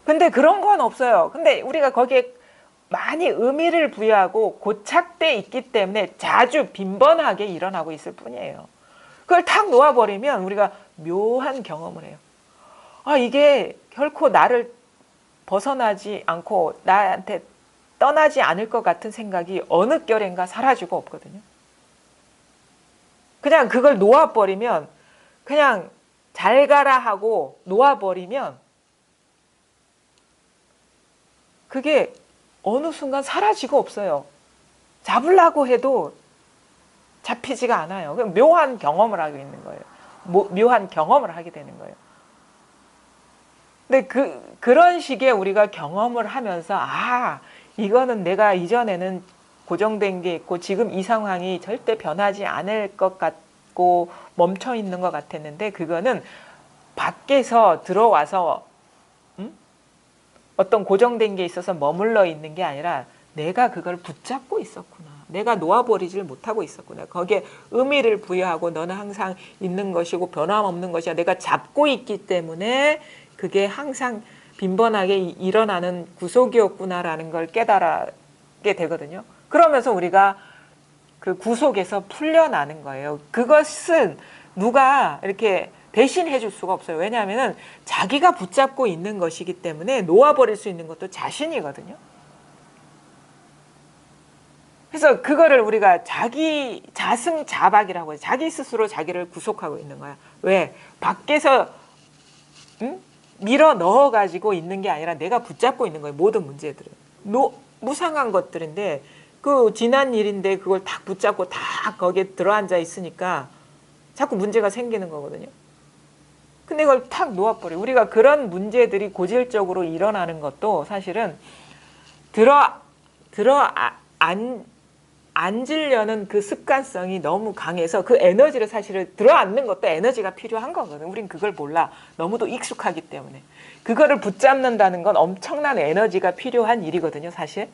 근데 그런 건 없어요. 근데 우리가 거기에 많이 의미를 부여하고 고착돼 있기 때문에 자주 빈번하게 일어나고 있을 뿐이에요. 그걸 탁 놓아버리면 우리가 묘한 경험을 해요. 아, 이게 결코 나를 벗어나지 않고 나한테 떠나지 않을 것 같은 생각이 어느 결엔가 사라지고 없거든요. 그냥 그걸 놓아버리면 그냥 잘 가라 하고 놓아버리면 그게 어느 순간 사라지고 없어요. 잡으려고 해도 잡히지가 않아요. 묘한 경험을 하고 있는 거예요. 묘한 경험을 하게 되는 거예요. 근데 그런 식의 우리가 경험을 하면서 이거는 내가 이전에는 고정된 게 있고 지금 이 상황이 절대 변하지 않을 것 같고 멈춰 있는 것 같았는데 그거는 밖에서 들어와서 어떤 고정된 게 있어서 머물러 있는 게 아니라 내가 그걸 붙잡고 있었구나. 내가 놓아버리질 못하고 있었구나. 거기에 의미를 부여하고 너는 항상 있는 것이고 변함없는 것이야. 내가 잡고 있기 때문에 그게 항상 빈번하게 일어나는 구속이었구나라는 걸 깨달게 되거든요. 그러면서 우리가 그 구속에서 풀려나는 거예요. 그것은 누가 이렇게 대신해 줄 수가 없어요. 왜냐하면 자기가 붙잡고 있는 것이기 때문에 놓아버릴 수 있는 것도 자신이거든요. 그래서 그거를 우리가 자승자박이라고 해요. 자기 스스로 자기를 구속하고 있는 거야. 왜? 밖에서 밀어 넣어가지고 있는 게 아니라 내가 붙잡고 있는 거예요. 모든 문제들은. 무상한 것들인데 그 지난 일인데 그걸 딱 붙잡고 딱 거기에 들어앉아 있으니까 자꾸 문제가 생기는 거거든요. 근데 이걸 탁 놓아버려요. 우리가 그런 문제들이 고질적으로 일어나는 것도 사실은 앉으려는 그 습관성이 너무 강해서 그 에너지를 사실은 들어앉는 것도 에너지가 필요한 거거든요. 우린 그걸 몰라. 너무도 익숙하기 때문에. 그거를 붙잡는다는 건 엄청난 에너지가 필요한 일이거든요, 사실.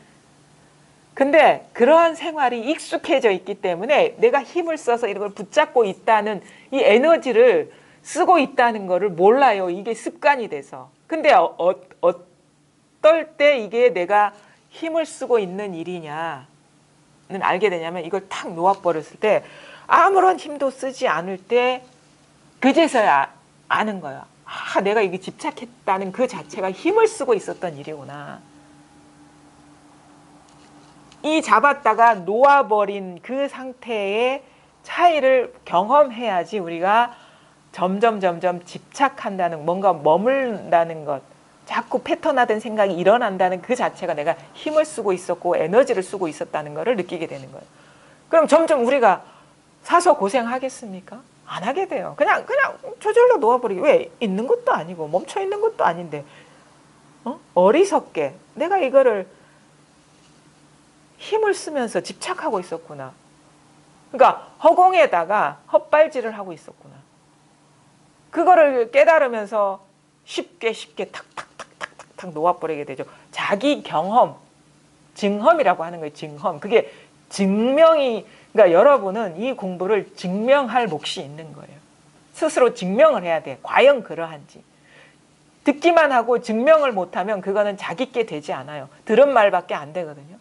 근데 그러한 생활이 익숙해져 있기 때문에 내가 힘을 써서 이런 걸 붙잡고 있다는 이 에너지를 쓰고 있다는 거를 몰라요. 이게 습관이 돼서. 근데 어떨 때 이게 내가 힘을 쓰고 있는 일이냐는 알게 되냐면 이걸 탁 놓아버렸을 때 아무런 힘도 쓰지 않을 때 그제서야 아는 거야. 내가 이게 집착했다는 그 자체가 힘을 쓰고 있었던 일이구나. 이 잡았다가 놓아버린 그 상태에 차이를 경험해야지 우리가 점점 집착한다는, 뭔가 머문다는 것, 자꾸 패턴화된 생각이 일어난다는 그 자체가 내가 힘을 쓰고 있었고 에너지를 쓰고 있었다는 것을 느끼게 되는 거예요. 그럼 점점 우리가 사서 고생하겠습니까? 안 하게 돼요. 그냥 저절로 놓아버리게. 왜? 있는 것도 아니고 멈춰 있는 것도 아닌데 어리석게 내가 이거를 힘을 쓰면서 집착하고 있었구나. 그러니까 허공에다가 헛발질을 하고 있었구나. 그거를 깨달으면서 쉽게 탁탁탁탁탁탁 놓아버리게 되죠. 자기 경험, 증험이라고 하는 거예요. 증험. 그게 증명이, 그러니까 여러분은 이 공부를 증명할 몫이 있는 거예요. 스스로 증명을 해야 돼. 과연 그러한지. 듣기만 하고 증명을 못하면 그거는 자기께 되지 않아요. 들은 말밖에 안 되거든요.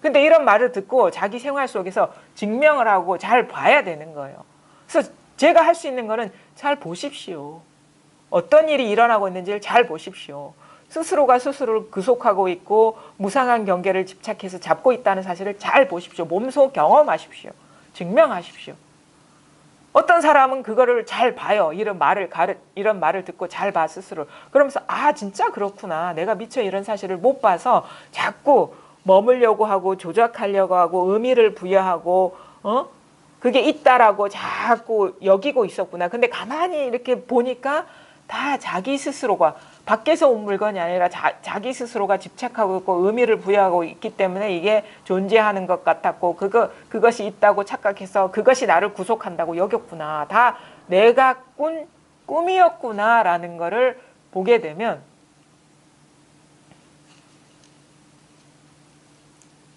근데 이런 말을 듣고 자기 생활 속에서 증명을 하고 잘 봐야 되는 거예요. 그래서 제가 할 수 있는 거는 잘 보십시오. 어떤 일이 일어나고 있는지를 잘 보십시오. 스스로가 스스로를 구속하고 있고 무상한 경계를 집착해서 잡고 있다는 사실을 잘 보십시오. 몸소 경험하십시오. 증명하십시오. 어떤 사람은 그거를 잘 봐요. 이런 말을 듣고 잘 봐 스스로. 그러면서 아 진짜 그렇구나. 내가 미처 이런 사실을 못 봐서 자꾸 머물려고 하고 조작하려고 하고 의미를 부여하고 그게 있다라고 자꾸 여기고 있었구나. 근데 가만히 이렇게 보니까 다 자기 스스로가 밖에서 온 물건이 아니라 자기 스스로가 집착하고 있고 의미를 부여하고 있기 때문에 이게 존재하는 것 같았고 그것이 있다고 착각해서 그것이 나를 구속한다고 여겼구나. 다 내가 꾼 꿈이었구나라는 거를 보게 되면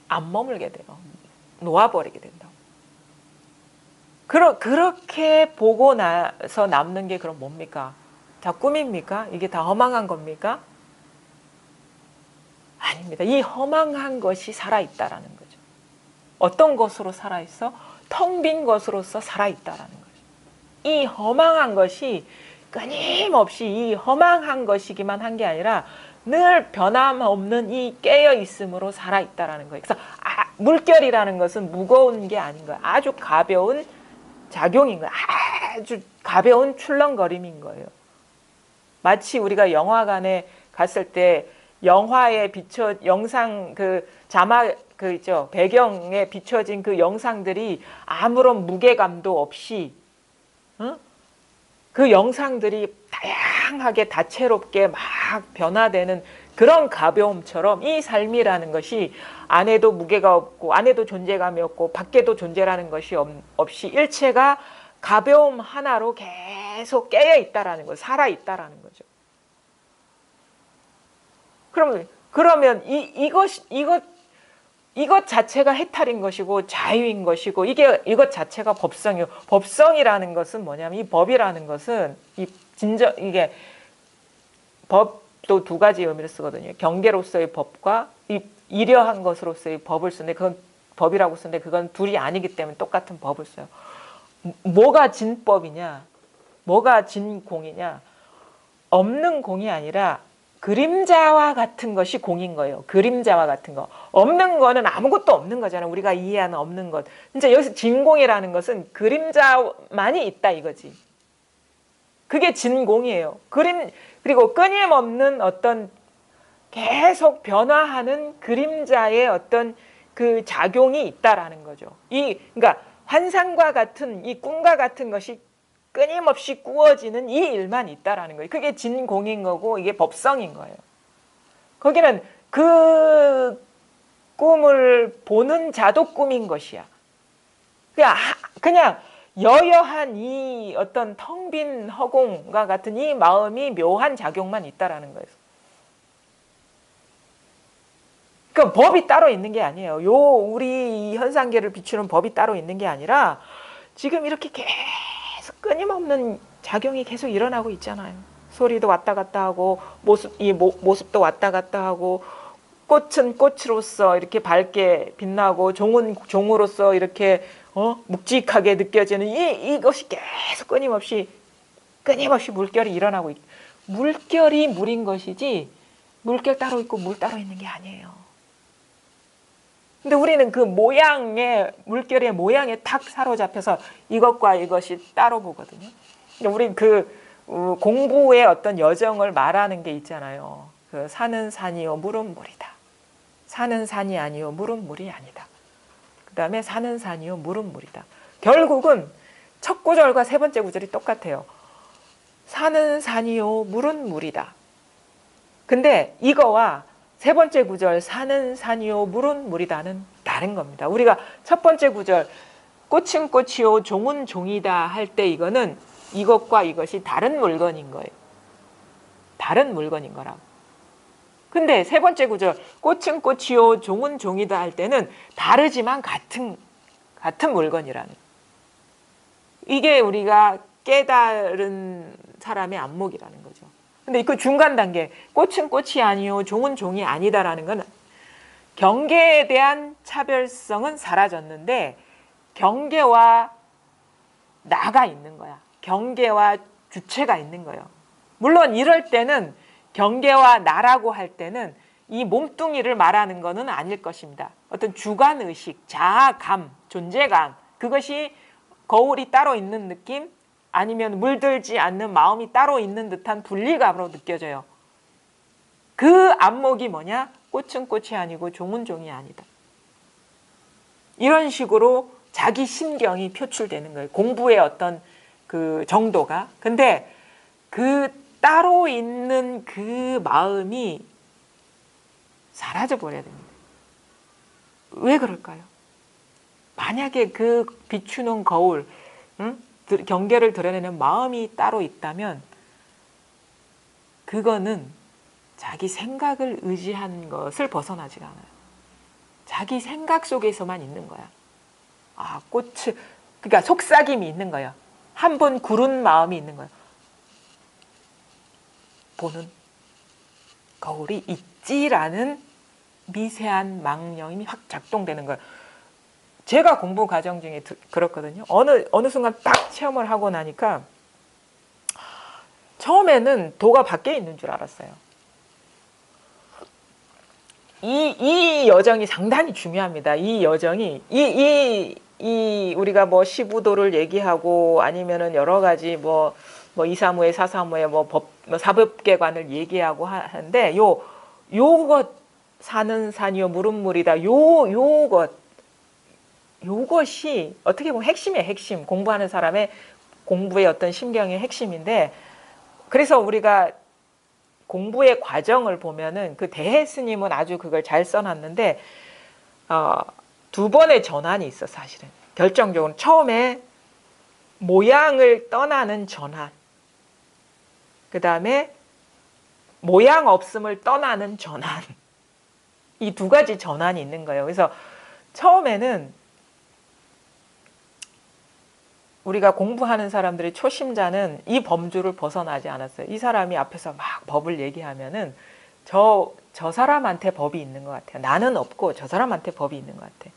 안 머물게 돼요. 놓아버리게 된다고. 그렇게 보고 나서 남는 게 그럼 뭡니까? 다 꿈입니까? 이게 다 허망한 겁니까? 아닙니다. 이 허망한 것이 살아있다라는 거죠. 어떤 것으로 살아있어? 텅 빈 것으로서 살아있다라는 거죠. 이 허망한 것이 끊임없이 이 허망한 것이기만 한 게 아니라 늘 변함없는 이 깨어있음으로 살아있다라는 거예요. 그래서 물결이라는 것은 무거운 게 아닌 거예요. 아주 가벼운 작용인 거예요. 아주 가벼운 출렁거림인 거예요. 마치 우리가 영화관에 갔을 때 영화에 영상 자막 있죠. 배경에 비춰진 그 영상들이 아무런 무게감도 없이 그 영상들이 다양하게 다채롭게 막 변화되는 그런 가벼움처럼 이 삶이라는 것이 안에도 무게가 없고 안에도 존재감이 없고 밖에도 존재라는 것이 없이 일체가 가벼움 하나로 계속 깨어 있다라는 거, 살아 있다라는 거죠. 그러면 이것 자체가 해탈인 것이고 자유인 것이고 이것 자체가 법성이요. 법성이라는 것은 뭐냐면 이 법이라는 것은 이게 법도 두 가지 의미를 쓰거든요. 경계로서의 법과 이러한 것으로서의 법을 쓰는데 그건 법이라고 쓰는데 그건 둘이 아니기 때문에 똑같은 법을 써요. 뭐가 진법이냐? 뭐가 진공이냐? 없는 공이 아니라 그림자와 같은 것이 공인 거예요. 그림자와 같은 거. 없는 거는 아무것도 없는 거잖아요. 우리가 이해하는 없는 것. 진짜 여기서 진공이라는 것은 그림자만이 있다 이거지. 그게 진공이에요. 그리고 끊임없는 어떤 계속 변화하는 그림자의 어떤 그 작용이 있다라는 거죠. 그러니까 환상과 같은 이 꿈과 같은 것이 끊임없이 꾸어지는 이 일만 있다라는 거예요. 그게 진공인 거고 이게 법성인 거예요. 거기는 그 꿈을 보는 자도 꿈인 것이야. 그냥 여여한 이 어떤 텅 빈 허공과 같은 이 마음이 묘한 작용만 있다라는 거예요. 그러니까 법이 따로 있는 게 아니에요. 우리 현상계를 비추는 법이 따로 있는 게 아니라 지금 이렇게 계속 끊임없는 작용이 계속 일어나고 있잖아요. 소리도 왔다 갔다 하고 모습도 왔다 갔다 하고 꽃은 꽃으로서 이렇게 밝게 빛나고 종은 종으로서 이렇게 묵직하게 느껴지는 이것이 계속 끊임없이 물결이 일어나고 있. 물결이 물인 것이지 물결 따로 있고 물 따로 있는 게 아니에요. 근데 우리는 그 모양의, 물결의 모양에 탁 사로잡혀서 이것과 이것이 따로 보거든요. 그러니까 우리 공부의 어떤 여정을 말하는 게 있잖아요. 그 산은 산이요 물은 물이다. 산은 산이 아니요 물은 물이 아니다. 그 다음에 산은 산이요 물은 물이다. 결국은 첫 구절과 세 번째 구절이 똑같아요. 산은 산이요 물은 물이다. 근데 이거와 세 번째 구절 산은 산이요 물은 물이다는 다른 겁니다. 우리가 첫 번째 구절 꽃은 꽃이요 종은 종이다 할 때 이거는 이것과 이것이 다른 물건인 거예요. 다른 물건인 거라고. 근데 세 번째 구절 꽃은 꽃이요 종은 종이다 할 때는 다르지만 같은 물건이라는 거예요. 이게 우리가 깨달은 사람의 안목이라는 거죠. 근데 그 중간 단계 꽃은 꽃이 아니요 종은 종이 아니다라는 건 경계에 대한 차별성은 사라졌는데 경계와 나가 있는 거야. 경계와 주체가 있는 거예요. 물론 이럴 때는 경계와 나라고 할 때는 이 몸뚱이를 말하는 것은 아닐 것입니다. 어떤 주관의식, 자아감, 존재감, 그것이 거울이 따로 있는 느낌, 아니면 물들지 않는 마음이 따로 있는 듯한 분리감으로 느껴져요. 그 안목이 뭐냐? 꽃은 꽃이 아니고 종은 종이 아니다. 이런 식으로 자기 심경이 표출되는 거예요. 공부의 어떤 그 정도가. 근데 그 따로 있는 그 마음이 사라져 버려야 됩니다. 왜 그럴까요? 만약에 그 비추는 거울, 경계를 드러내는 마음이 따로 있다면 그거는 자기 생각을 의지한 것을 벗어나지가 않아요. 자기 생각 속에서만 있는 거야. 아, 그러니까 속삭임이 있는 거야. 한번 구른 마음이 있는 거야. 보는 거울이 있지라는 미세한 망령이 확 작동되는 거예요. 제가 공부 과정 중에 그렇거든요. 어느 순간 딱 체험을 하고 나니까 처음에는 도가 밖에 있는 줄 알았어요. 이 여정이 상당히 중요합니다. 이 여정이 우리가 뭐 시부도를 얘기하고 아니면은 여러 가지 뭐 235회 435회 뭐 사법개관을 얘기하고 하는데 요것 사는 산이요 물은 물이다. 요것이 어떻게 보면 핵심이에요. 핵심. 공부하는 사람의 공부의 어떤 심경의 핵심인데, 그래서 우리가 공부의 과정을 보면은 그 대해 스님은 아주 그걸 잘 써놨는데 두 번의 전환이 있어. 사실은 결정적으로 처음에 모양을 떠나는 전환, 그 다음에 모양 없음을 떠나는 전환, 이 두 가지 전환이 있는 거예요. 그래서 처음에는 우리가 공부하는 사람들의 초심자는 이 범주를 벗어나지 않았어요. 이 사람이 앞에서 막 법을 얘기하면은 저 사람한테 법이 있는 것 같아요. 나는 없고 저 사람한테 법이 있는 것 같아.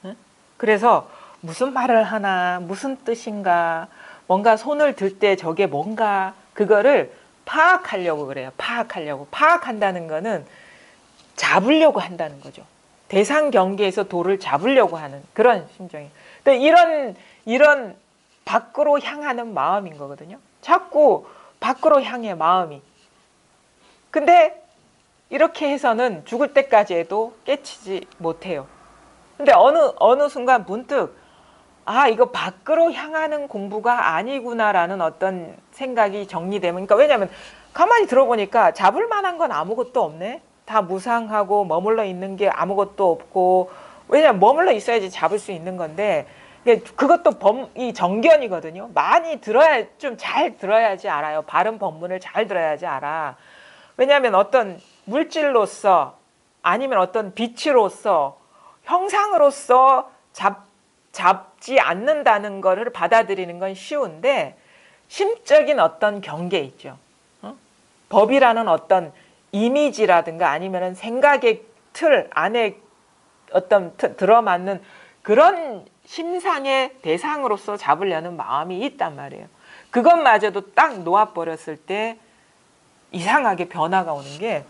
응? 그래서 무슨 말을 하나, 무슨 뜻인가, 뭔가 손을 들 때 저게 뭔가, 그거를 파악하려고 그래요. 파악한다는 거는 잡으려고 한다는 거죠. 대상 경계에서 도를 잡으려고 하는 그런 심정이에요. 근데 이런 밖으로 향하는 마음인 거거든요. 자꾸 밖으로 향해 마음이. 근데 이렇게 해서는 죽을 때까지 해도 깨치지 못해요. 근데 어느 순간 문득 이거 밖으로 향하는 공부가 아니구나라는 어떤 생각이 정리되면, 그러니까 왜냐하면 가만히 들어보니까 잡을 만한 건 아무것도 없네. 다 무상하고 머물러 있는 게 아무것도 없고, 왜냐하면 머물러 있어야지 잡을 수 있는 건데, 그것도 이 정견이거든요. 많이 들어야, 좀 잘 들어야지 알아요. 바른 법문을 잘 들어야지 알아. 왜냐하면 어떤 물질로서 아니면 어떤 빛으로서 형상으로서 잡지 않는다는 것을 받아들이는 건 쉬운데, 심적인 어떤 경계 있죠. 법이라는 어떤 이미지라든가 아니면 생각의 틀 안에 어떤 들어맞는 그런 심상의 대상으로서 잡으려는 마음이 있단 말이에요. 그것마저도 딱 놓아버렸을 때 이상하게 변화가 오는 게,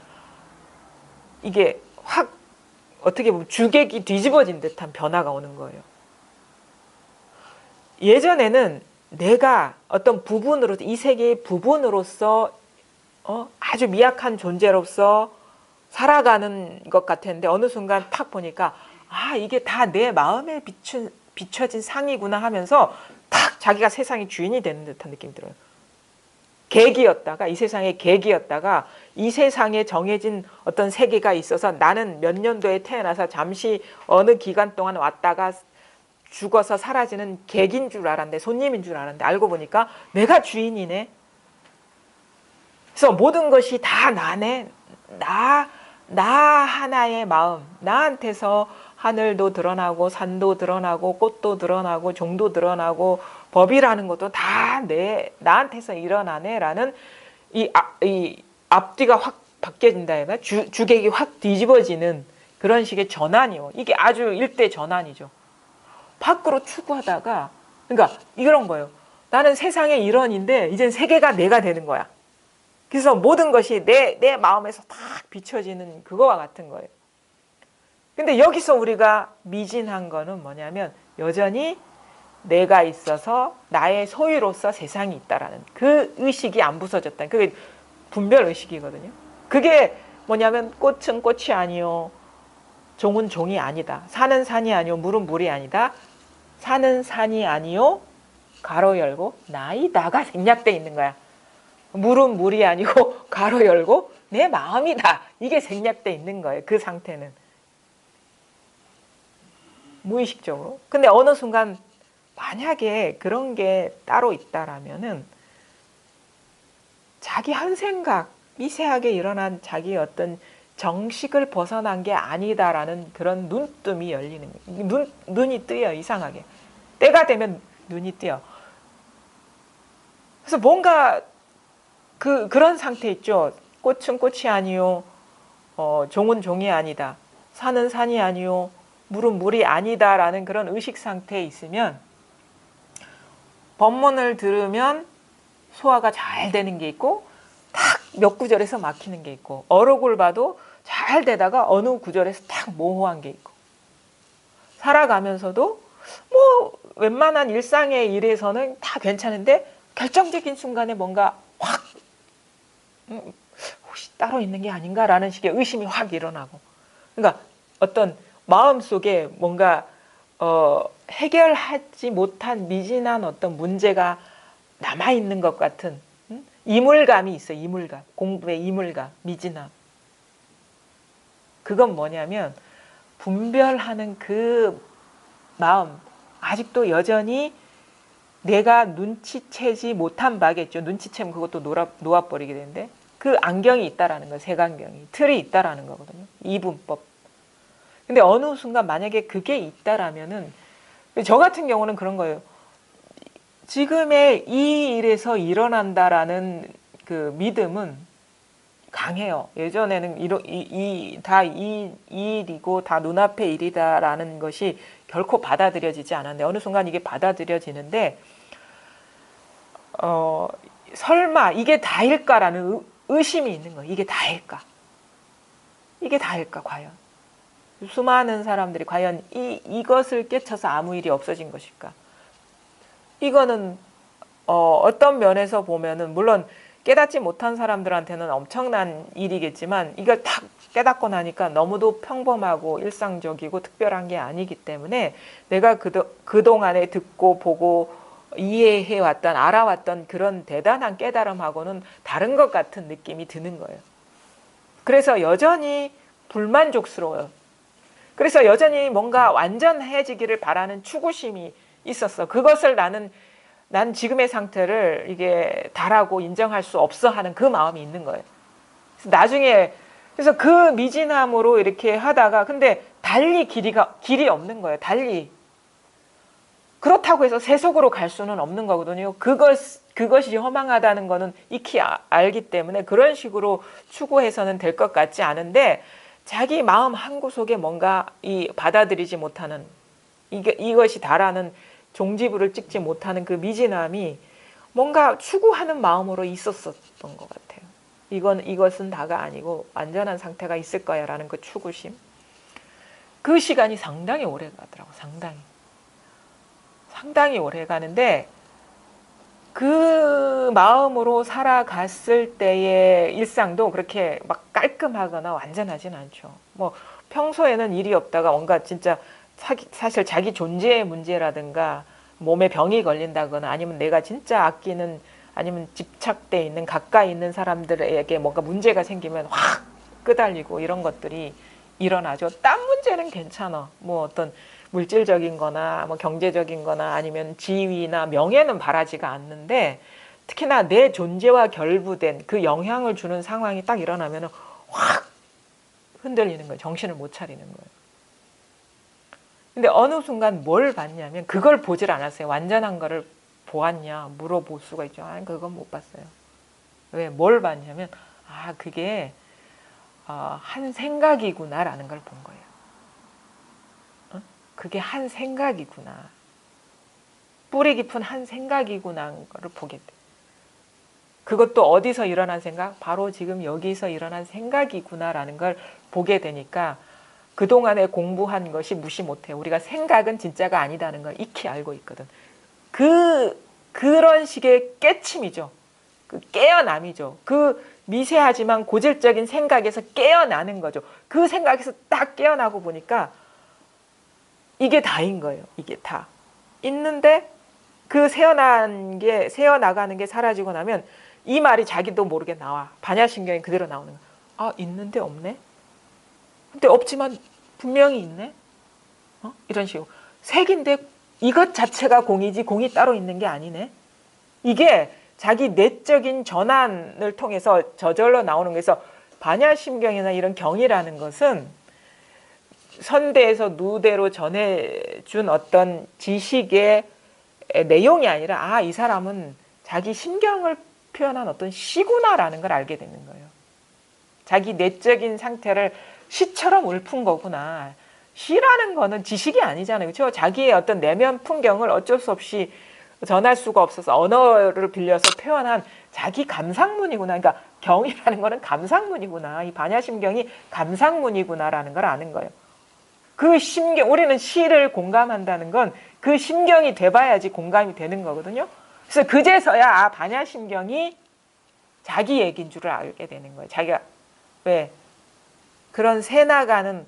이게 확 어떻게 보면 주객이 뒤집어진 듯한 변화가 오는 거예요. 예전에는 내가 어떤 부분으로, 이 세계의 부분으로서 아주 미약한 존재로서 살아가는 것 같았는데 어느 순간 탁 보니까 이게 다 내 마음에 비춰진 상이구나 하면서 탁 자기가 세상의 주인이 되는 듯한 느낌이 들어요. 객이었다가, 이 세상의 객이었다가 이 세상에 정해진 어떤 세계가 있어서 나는 몇 년도에 태어나서 잠시 어느 기간 동안 왔다가 죽어서 사라지는 객인 줄 알았는데, 손님인 줄 알았는데 알고 보니까 내가 주인이네. 그래서 모든 것이 다 나네. 나 하나의 마음, 나한테서 하늘도 드러나고 산도 드러나고 꽃도 드러나고 종도 드러나고 법이라는 것도 다 나한테서 일어나네라는 이 앞뒤가 확 바뀌어진다 해나 주객이 확 뒤집어지는 그런 식의 전환이요. 이게 아주 일대 전환이죠. 밖으로 추구하다가, 그러니까 이런 거예요. 나는 세상의 일원인데 이젠 세계가 내가 되는 거야. 그래서 모든 것이 내 마음에서 딱 비춰지는 그거와 같은 거예요. 근데 여기서 우리가 미진한 거는 뭐냐면 여전히 내가 있어서 나의 소유로서 세상이 있다라는 그 의식이 안 부서졌다. 그게 분별 의식이거든요. 그게 뭐냐면 꽃은 꽃이 아니요, 종은 종이 아니다. 산은 산이 아니요, 물은 물이 아니다. 산은 산이 아니요, 가로 열고 나이다가 생략돼 있는 거야. 물은 물이 아니고 가로 열고 내 마음이다. 이게 생략돼 있는 거예요. 그 상태는. 무의식적으로. 근데 어느 순간 만약에 그런 게 따로 있다라면은 자기 한 생각, 미세하게 일어난 자기 어떤 정식을 벗어난 게 아니다라는 그런 눈뜸이 열리는 거예요. 눈이 뜨여, 이상하게. 때가 되면 눈이 뜨여. 그래서 뭔가 그런 상태 있죠. 꽃은 꽃이 아니요, 종은 종이 아니다. 산은 산이 아니요, 물은 물이 아니다라는 그런 의식 상태에 있으면 법문을 들으면 소화가 잘 되는 게 있고 탁 몇 구절에서 막히는 게 있고, 어록을 봐도 잘 되다가 어느 구절에서 탁 모호한 게 있고, 살아가면서도 뭐 웬만한 일상의 일에서는 다 괜찮은데 결정적인 순간에 뭔가 확 혹시 따로 있는 게 아닌가라는 식의 의심이 확 일어나고, 그러니까 어떤 마음속에 뭔가 해결하지 못한 미진한 어떤 문제가 남아있는 것 같은 이물감이 있어요. 이물감. 공부의 이물감, 미진함. 그건 뭐냐면 분별하는 그 마음, 아직도 여전히 내가 눈치채지 못한 바겠죠. 눈치채면 그것도 놓아버리게 되는데 그 안경이 있다라는 거예요. 색안경이. 틀이 있다라는 거거든요. 이분법. 근데 어느 순간 만약에 그게 있다라면은, 저 같은 경우는 그런 거예요. 지금의 이 일에서 일어난다라는 그 믿음은 강해요. 예전에는 이 일이고 다 눈앞의 일이다라는 것이 결코 받아들여지지 않았는데 어느 순간 이게 받아들여지는데 설마 이게 다일까라는 의심이 있는 거예요. 이게 다일까? 이게 다일까 과연? 수많은 사람들이 과연 이것을 깨쳐서 아무 일이 없어진 것일까? 이거는 어떤 면에서 보면은 물론 깨닫지 못한 사람들한테는 엄청난 일이겠지만 이걸 딱 깨닫고 나니까 너무도 평범하고 일상적이고 특별한 게 아니기 때문에 내가 그동안에 듣고 보고 이해해왔던, 알아왔던 그런 대단한 깨달음하고는 다른 것 같은 느낌이 드는 거예요. 그래서 여전히 불만족스러워요. 그래서 여전히 뭔가 완전해지기를 바라는 추구심이 있었어. 그것을 난 지금의 상태를 이게 다라고 인정할 수 없어 하는 그 마음이 있는 거예요. 그래서 나중에, 그래서 그 미진함으로 이렇게 하다가, 근데 달리 길이 없는 거예요. 달리. 그렇다고 해서 세속으로 갈 수는 없는 거거든요. 그것이 허망하다는 거는 익히 알기 때문에 그런 식으로 추구해서는 될 것 같지 않은데, 자기 마음 한구석에 뭔가 받아들이지 못하는, 이것이 다라는 종지부를 찍지 못하는 그 미진함이 뭔가 추구하는 마음으로 있었던 것 같아요. 이것은 다가 아니고 완전한 상태가 있을 거야 라는 그 추구심. 그 시간이 상당히 오래 가더라고. 상당히 오래 가는데 그 마음으로 살아갔을 때의 일상도 그렇게 막 깔끔하거나 완전하진 않죠. 뭐 평소에는 일이 없다가 뭔가 진짜 사실 자기 존재의 문제라든가 몸에 병이 걸린다거나 아니면 내가 진짜 아끼는 아니면 집착돼 있는 가까이 있는 사람들에게 뭔가 문제가 생기면 확 끄달리고 이런 것들이 일어나죠. 딴 문제는 괜찮아. 뭐 어떤 물질적인 거나 뭐 경제적인 거나 아니면 지위나 명예는 바라지가 않는데 특히나 내 존재와 결부된 그 영향을 주는 상황이 딱 일어나면 확 흔들리는 거예요. 정신을 못 차리는 거예요. 근데 어느 순간 뭘 봤냐면 그걸 보질 않았어요. 완전한 거를 보았냐 물어볼 수가 있죠. 아니 그건 못 봤어요. 왜? 뭘 봤냐면 아 그게 한 생각이구나라는 걸 본 거예요. 그게 한 생각이구나. 뿌리 깊은 한 생각이구나를 보게 돼. 그것도 어디서 일어난 생각? 바로 지금 여기서 일어난 생각이구나라는 걸 보게 되니까 그동안에 공부한 것이 무시 못해요. 우리가 생각은 진짜가 아니다는 걸 익히 알고 있거든. 그런 식의 깨침이죠. 그 깨어남이죠. 그 미세하지만 고질적인 생각에서 깨어나는 거죠. 그 생각에서 딱 깨어나고 보니까 이게 다인 거예요. 이게 다. 있는데 그 새어나가는 게 사라지고 나면 이 말이 자기도 모르게 나와. 반야신경이 그대로 나오는 거야. 아, 있는데 없네? 근데 없지만 분명히 있네? 이런 식으로. 색인데 이것 자체가 공이지 공이 따로 있는 게 아니네? 이게 자기 내적인 전환을 통해서 저절로 나오는 거에서 반야신경이나 이런 경이라는 것은 선대에서 누대로 전해준 어떤 지식의 내용이 아니라 아, 이 사람은 자기 심경을 표현한 어떤 시구나라는 걸 알게 되는 거예요. 자기 내적인 상태를 시처럼 읊은 거구나. 시라는 거는 지식이 아니잖아요. 그렇죠? 자기의 어떤 내면 풍경을 어쩔 수 없이 전할 수가 없어서 언어를 빌려서 표현한 자기 감상문이구나. 그러니까 경이라는 거는 감상문이구나. 이 반야심경이 감상문이구나라는 걸 아는 거예요. 그 심경, 우리는 시를 공감한다는 건 그 심경이 돼봐야지 공감이 되는 거거든요. 그래서 그제서야 아, 반야심경이 자기 얘기인 줄을 알게 되는 거예요. 자기가 왜 그런 새 나가는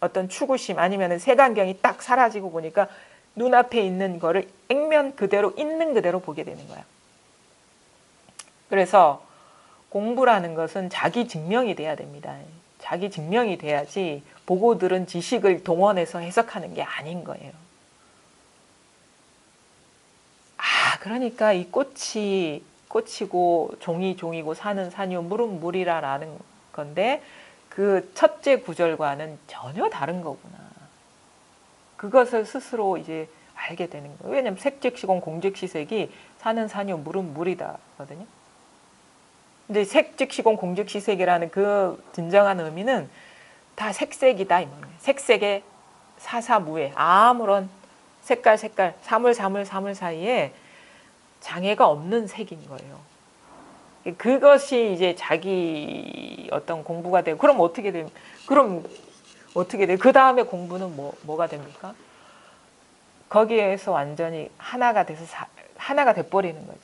어떤 추구심 아니면 색안경이 딱 사라지고 보니까 눈앞에 있는 거를 액면 그대로 있는 그대로 보게 되는 거야. 그래서 공부라는 것은 자기 증명이 돼야 됩니다. 자기 증명이 돼야지 보고 들은 지식을 동원해서 해석하는 게 아닌 거예요. 아, 그러니까 이 꽃이 꽃이고 종이 종이고 산은 산이요 물은 물이라는 건데 그 첫째 구절과는 전혀 다른 거구나. 그것을 스스로 이제 알게 되는 거예요. 왜냐하면 색즉시공 공즉시색이 산은 산이요 물은 물이다거든요. 근데 색즉시공 공즉시색이라는 그 진정한 의미는 다 색색이다 이 말이에요. 색색의 사사무예 아무런 색깔 사물 사이에 장애가 없는 색인 거예요. 그것이 이제 자기 어떤 공부가 되고 그럼 어떻게 돼? 그 다음에 공부는 뭐가 됩니까? 거기에서 완전히 하나가 돼서 하나가 돼버리는 거지.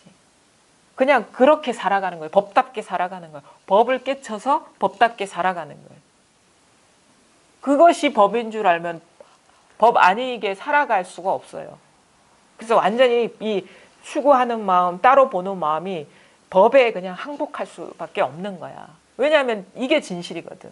그냥 그렇게 살아가는 거예요. 법답게 살아가는 거예요. 법을 깨쳐서 법답게 살아가는 거예요. 그것이 법인 줄 알면 법 아니게 살아갈 수가 없어요. 그래서 완전히 이 추구하는 마음, 따로 보는 마음이 법에 그냥 항복할 수밖에 없는 거야. 왜냐하면 이게 진실이거든.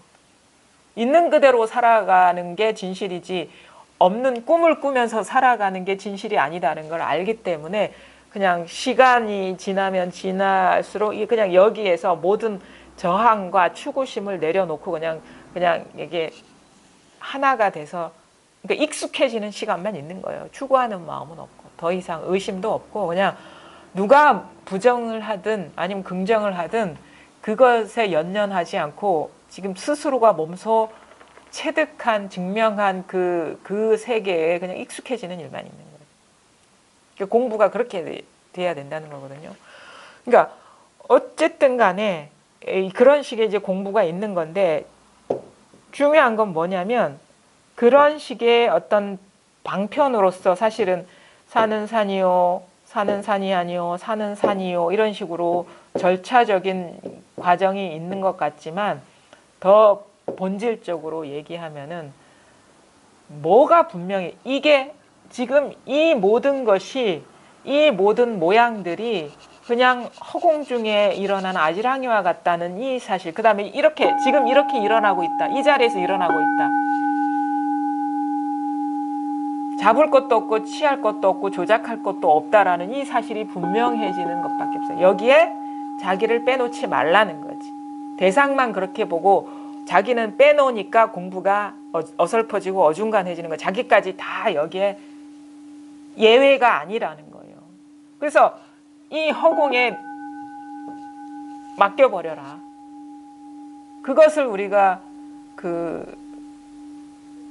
있는 그대로 살아가는 게 진실이지 없는 꿈을 꾸면서 살아가는 게 진실이 아니다는 걸 알기 때문에 그냥 시간이 지나면 지날수록 그냥 여기에서 모든 저항과 추구심을 내려놓고 그냥 이게 하나가 돼서 그러니까 익숙해지는 시간만 있는 거예요. 추구하는 마음은 없고 더 이상 의심도 없고 그냥 누가 부정을 하든 아니면 긍정을 하든 그것에 연연하지 않고 지금 스스로가 몸소 체득한 증명한 그 세계에 그냥 익숙해지는 일만 있는 거예요. 그러니까 공부가 그렇게 돼야 된다는 거거든요. 그러니까 어쨌든 간에 그런 식의 이제 공부가 있는 건데 중요한 건 뭐냐면 그런 식의 어떤 방편으로서 사실은 사는 산이요, 사는 산이 아니요, 사는 산이요 이런 식으로 절차적인 과정이 있는 것 같지만 더 본질적으로 얘기하면은 뭐가 분명히 이게 지금 이 모든 것이 이 모든 모양들이 그냥 허공 중에 일어난 아지랑이와 같다는 이 사실, 그 다음에 이렇게 지금 이렇게 일어나고 있다, 이 자리에서 일어나고 있다, 잡을 것도 없고 취할 것도 없고 조작할 것도 없다라는 이 사실이 분명해지는 것밖에 없어요. 여기에 자기를 빼놓지 말라는 거지. 대상만 그렇게 보고 자기는 빼놓으니까 공부가 어설퍼지고 어중간해지는 거예요. 자기까지 다 여기에 예외가 아니라는 거예요. 그래서 이 허공에 맡겨버려라. 그것을 우리가 그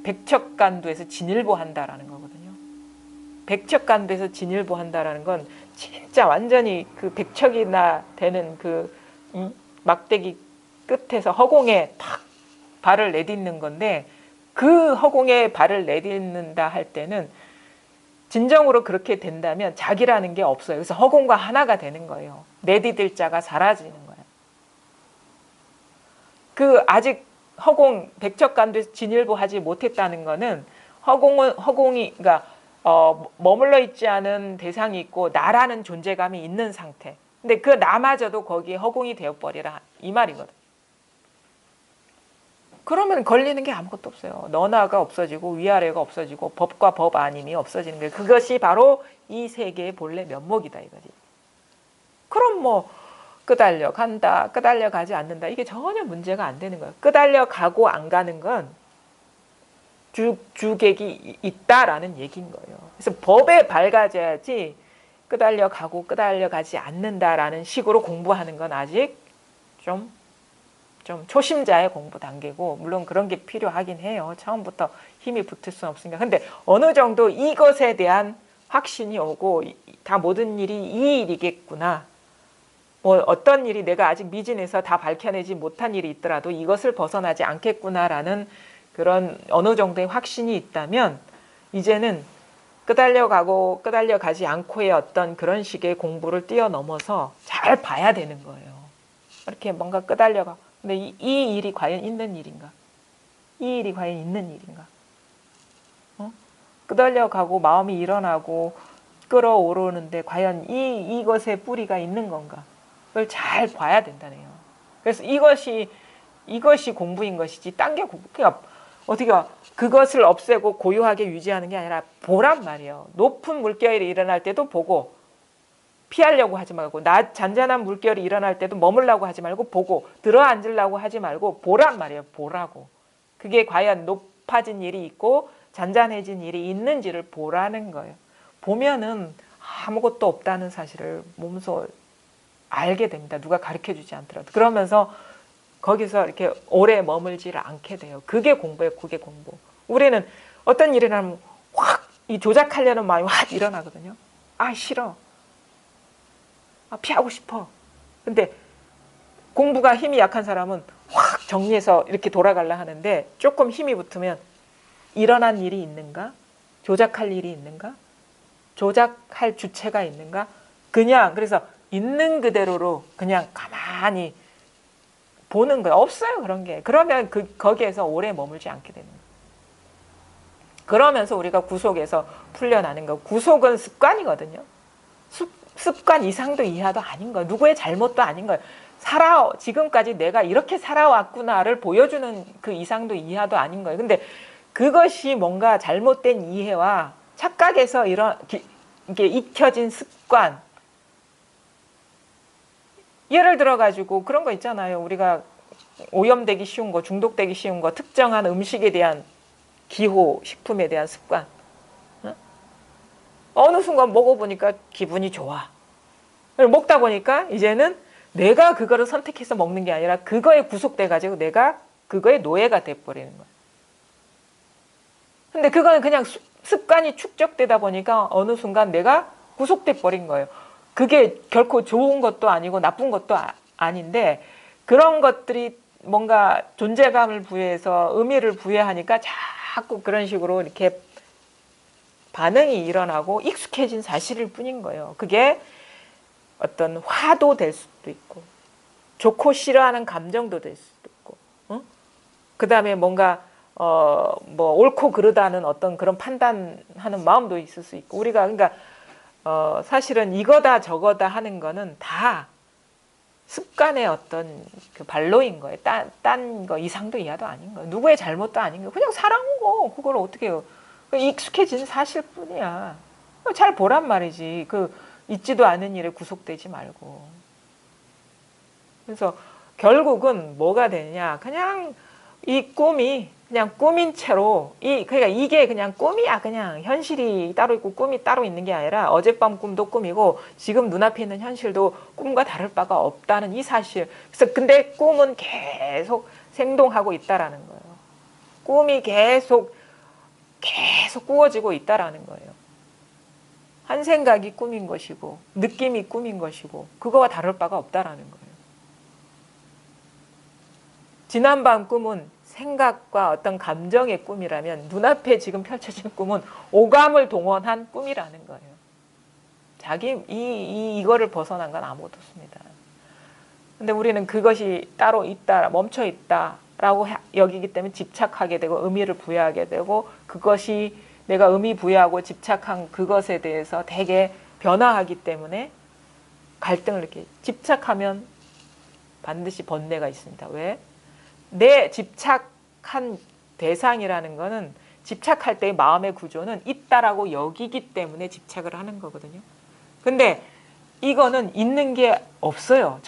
백척간두에서 진일보한다라는 거거든요. 백척간두에서 진일보한다라는 건 진짜 완전히 그 백척이나 되는 그 막대기 끝에서 허공에 탁 발을 내딛는 건데, 그 허공에 발을 내딛는다 할 때는 진정으로 그렇게 된다면 자기라는 게 없어요. 그래서 허공과 하나가 되는 거예요. 내디딜 자가 사라지는 거예요. 그 아직 허공 백척간두에서 진일보하지 못했다는 거는 허공이 그러니까 머물러 있지 않은 대상이 있고 나라는 존재감이 있는 상태. 근데 그 나마저도 거기에 허공이 되어버리라 이 말이거든. 그러면 걸리는 게 아무것도 없어요. 너나가 없어지고 위아래가 없어지고 법과 법 아님이 없어지는 거예요. 그것이 바로 이 세계의 본래 면목이다 이거지. 그럼 뭐 끄달려 간다, 끄달려 가지 않는다, 이게 전혀 문제가 안 되는 거예요. 끄달려 가고 안 가는 건 주객이 있다라는 얘기인 거예요. 그래서 법에 밝아져야지 끄달려 가고 끄달려 가지 않는다라는 식으로 공부하는 건 아직 좀 초심자의 공부 단계고, 물론 그런 게 필요하긴 해요. 처음부터 힘이 붙을 수는 없으니까. 근데 어느 정도 이것에 대한 확신이 오고 다 모든 일이 이 일이겠구나, 뭐 어떤 일이 내가 아직 미진해서 다 밝혀내지 못한 일이 있더라도 이것을 벗어나지 않겠구나라는 그런 어느 정도의 확신이 있다면 이제는 끄달려가고 끄달려가지 않고의 어떤 그런 식의 공부를 뛰어넘어서 잘 봐야 되는 거예요. 이렇게 뭔가 끄달려가. 근데 이 일이 과연 있는 일인가? 이 일이 과연 있는 일인가? 끄달려가고 마음이 일어나고 끌어오르는데 과연 이것의 뿌리가 있는 건가? 그걸 잘 봐야 된다네요. 그래서 이것이 공부인 것이지 딴 게 그러니까 어디가 그것을 없애고 고요하게 유지하는 게 아니라 보란 말이에요. 높은 물결이 일어날 때도 보고 피하려고 하지 말고, 잔잔한 물결이 일어날 때도 머물라고 하지 말고 보고, 들어앉으려고 하지 말고 보란 말이에요. 보라고. 그게 과연 높아진 일이 있고 잔잔해진 일이 있는지를 보라는 거예요. 보면은 아무것도 없다는 사실을 몸소 알게 됩니다. 누가 가르쳐주지 않더라도. 그러면서 거기서 이렇게 오래 머물지를 않게 돼요. 그게 공부예요. 그게 공부. 우리는 어떤 일이 나면 확 이 조작하려는 마음이 확 일어나거든요. 아 싫어. 아, 피하고 싶어. 근데 공부가 힘이 약한 사람은 확 정리해서 이렇게 돌아가려 하는데, 조금 힘이 붙으면 일어난 일이 있는가? 조작할 일이 있는가? 조작할 주체가 있는가? 그냥 그래서 있는 그대로로 그냥 가만히 보는 거예요. 없어요 그런 게. 그러면 거기에서 오래 머물지 않게 되는 거예요. 그러면서 우리가 구속에서 풀려나는 거. 구속은 습관이거든요. 습관 이상도 이하도 아닌 거예요. 누구의 잘못도 아닌 거예요. 지금까지 내가 이렇게 살아왔구나를 보여주는 그 이상도 이하도 아닌 거예요. 근데 그것이 뭔가 잘못된 이해와 착각에서 이게 익혀진 습관. 예를 들어가지고 그런 거 있잖아요. 우리가 오염되기 쉬운 거, 중독되기 쉬운 거, 특정한 음식에 대한 기호, 식품에 대한 습관. 어느 순간 먹어보니까 기분이 좋아. 먹다 보니까 이제는 내가 그거를 선택해서 먹는 게 아니라 그거에 구속돼가지고 내가 그거의 노예가 돼버리는 거야. 근데 그거는 그냥 습관이 축적되다 보니까 어느 순간 내가 구속돼 버린 거예요. 그게 결코 좋은 것도 아니고 나쁜 것도 아닌데, 그런 것들이 뭔가 존재감을 부여해서 의미를 부여하니까 자꾸 그런 식으로 이렇게 반응이 일어나고 익숙해진 사실일 뿐인 거예요. 그게 어떤 화도 될 수도 있고 좋고 싫어하는 감정도 될 수도 있고, 그 다음에 뭔가 뭐 옳고 그르다는 어떤 그런 판단하는 마음도 있을 수 있고, 우리가 그러니까 사실은 이거다 저거다 하는 거는 다 습관의 어떤 그 발로인 거예요. 딴 거 이상도 이하도 아닌 거예요. 누구의 잘못도 아닌 거예요. 그냥 살아온 거 그걸 어떻게 해요. 익숙해진 사실 뿐이야. 잘 보란 말이지. 그 있지도 않은 일에 구속되지 말고. 그래서 결국은 뭐가 되느냐. 그냥 이 꿈이 그냥 꿈인 채로 그러니까 이게 그냥 꿈이야. 그냥 현실이 따로 있고 꿈이 따로 있는 게 아니라 어젯밤 꿈도 꿈이고 지금 눈앞에 있는 현실도 꿈과 다를 바가 없다는 이 사실. 그래서 근데 꿈은 계속 생동하고 있다라는 거예요. 꿈이 계속 꾸어지고 있다라는 거예요. 한 생각이 꿈인 것이고 느낌이 꿈인 것이고 그거와 다를 바가 없다라는 거예요. 지난밤 꿈은 생각과 어떤 감정의 꿈이라면 눈앞에 지금 펼쳐진 꿈은 오감을 동원한 꿈이라는 거예요. 이거를 벗어난 건 아무것도 없습니다. 근데 우리는 그것이 따로 있다, 멈춰 있다라고 여기기 때문에 집착하게 되고 의미를 부여하게 되고 그것이 내가 의미 부여하고 집착한 그것에 대해서 되게 변화하기 때문에 갈등을 이렇게 집착하면 반드시 번뇌가 있습니다. 왜? 내 집착한 대상이라는 거는 집착할 때의 마음의 구조는 있다라고 여기기 때문에 집착을 하는 거거든요. 근데 이거는 있는 게 없어요.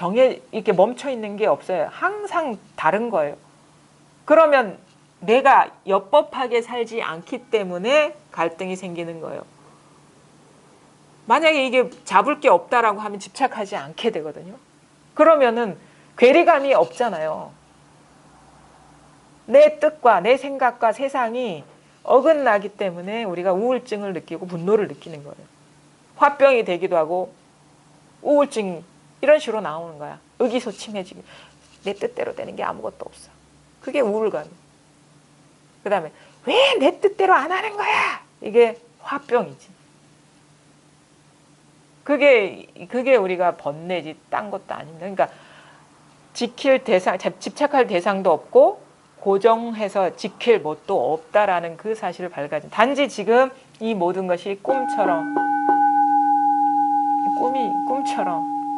이렇게 멈춰 있는 게 없어요. 항상 다른 거예요. 그러면 내가 엽법하게 살지 않기 때문에 갈등이 생기는 거예요. 만약에 이게 잡을 게 없다라고 하면 집착하지 않게 되거든요. 그러면은 괴리감이 없잖아요. 내 뜻과 내 생각과 세상이 어긋나기 때문에 우리가 우울증을 느끼고 분노를 느끼는 거예요. 화병이 되기도 하고 우울증이 이런 식으로 나오는 거야. 의기소침해지고 내 뜻대로 되는 게 아무것도 없어. 그게 우울감이에요. 그 다음에 왜 내 뜻대로 안 하는 거야? 이게 화병이지. 그게 우리가 번뇌지 딴 것도 아닙니다. 그러니까 집착할 대상도 없고 고정해서 지킬 뭣도 없다라는 그 사실을 발견하죠. 단지 지금 이 모든 것이 꿈처럼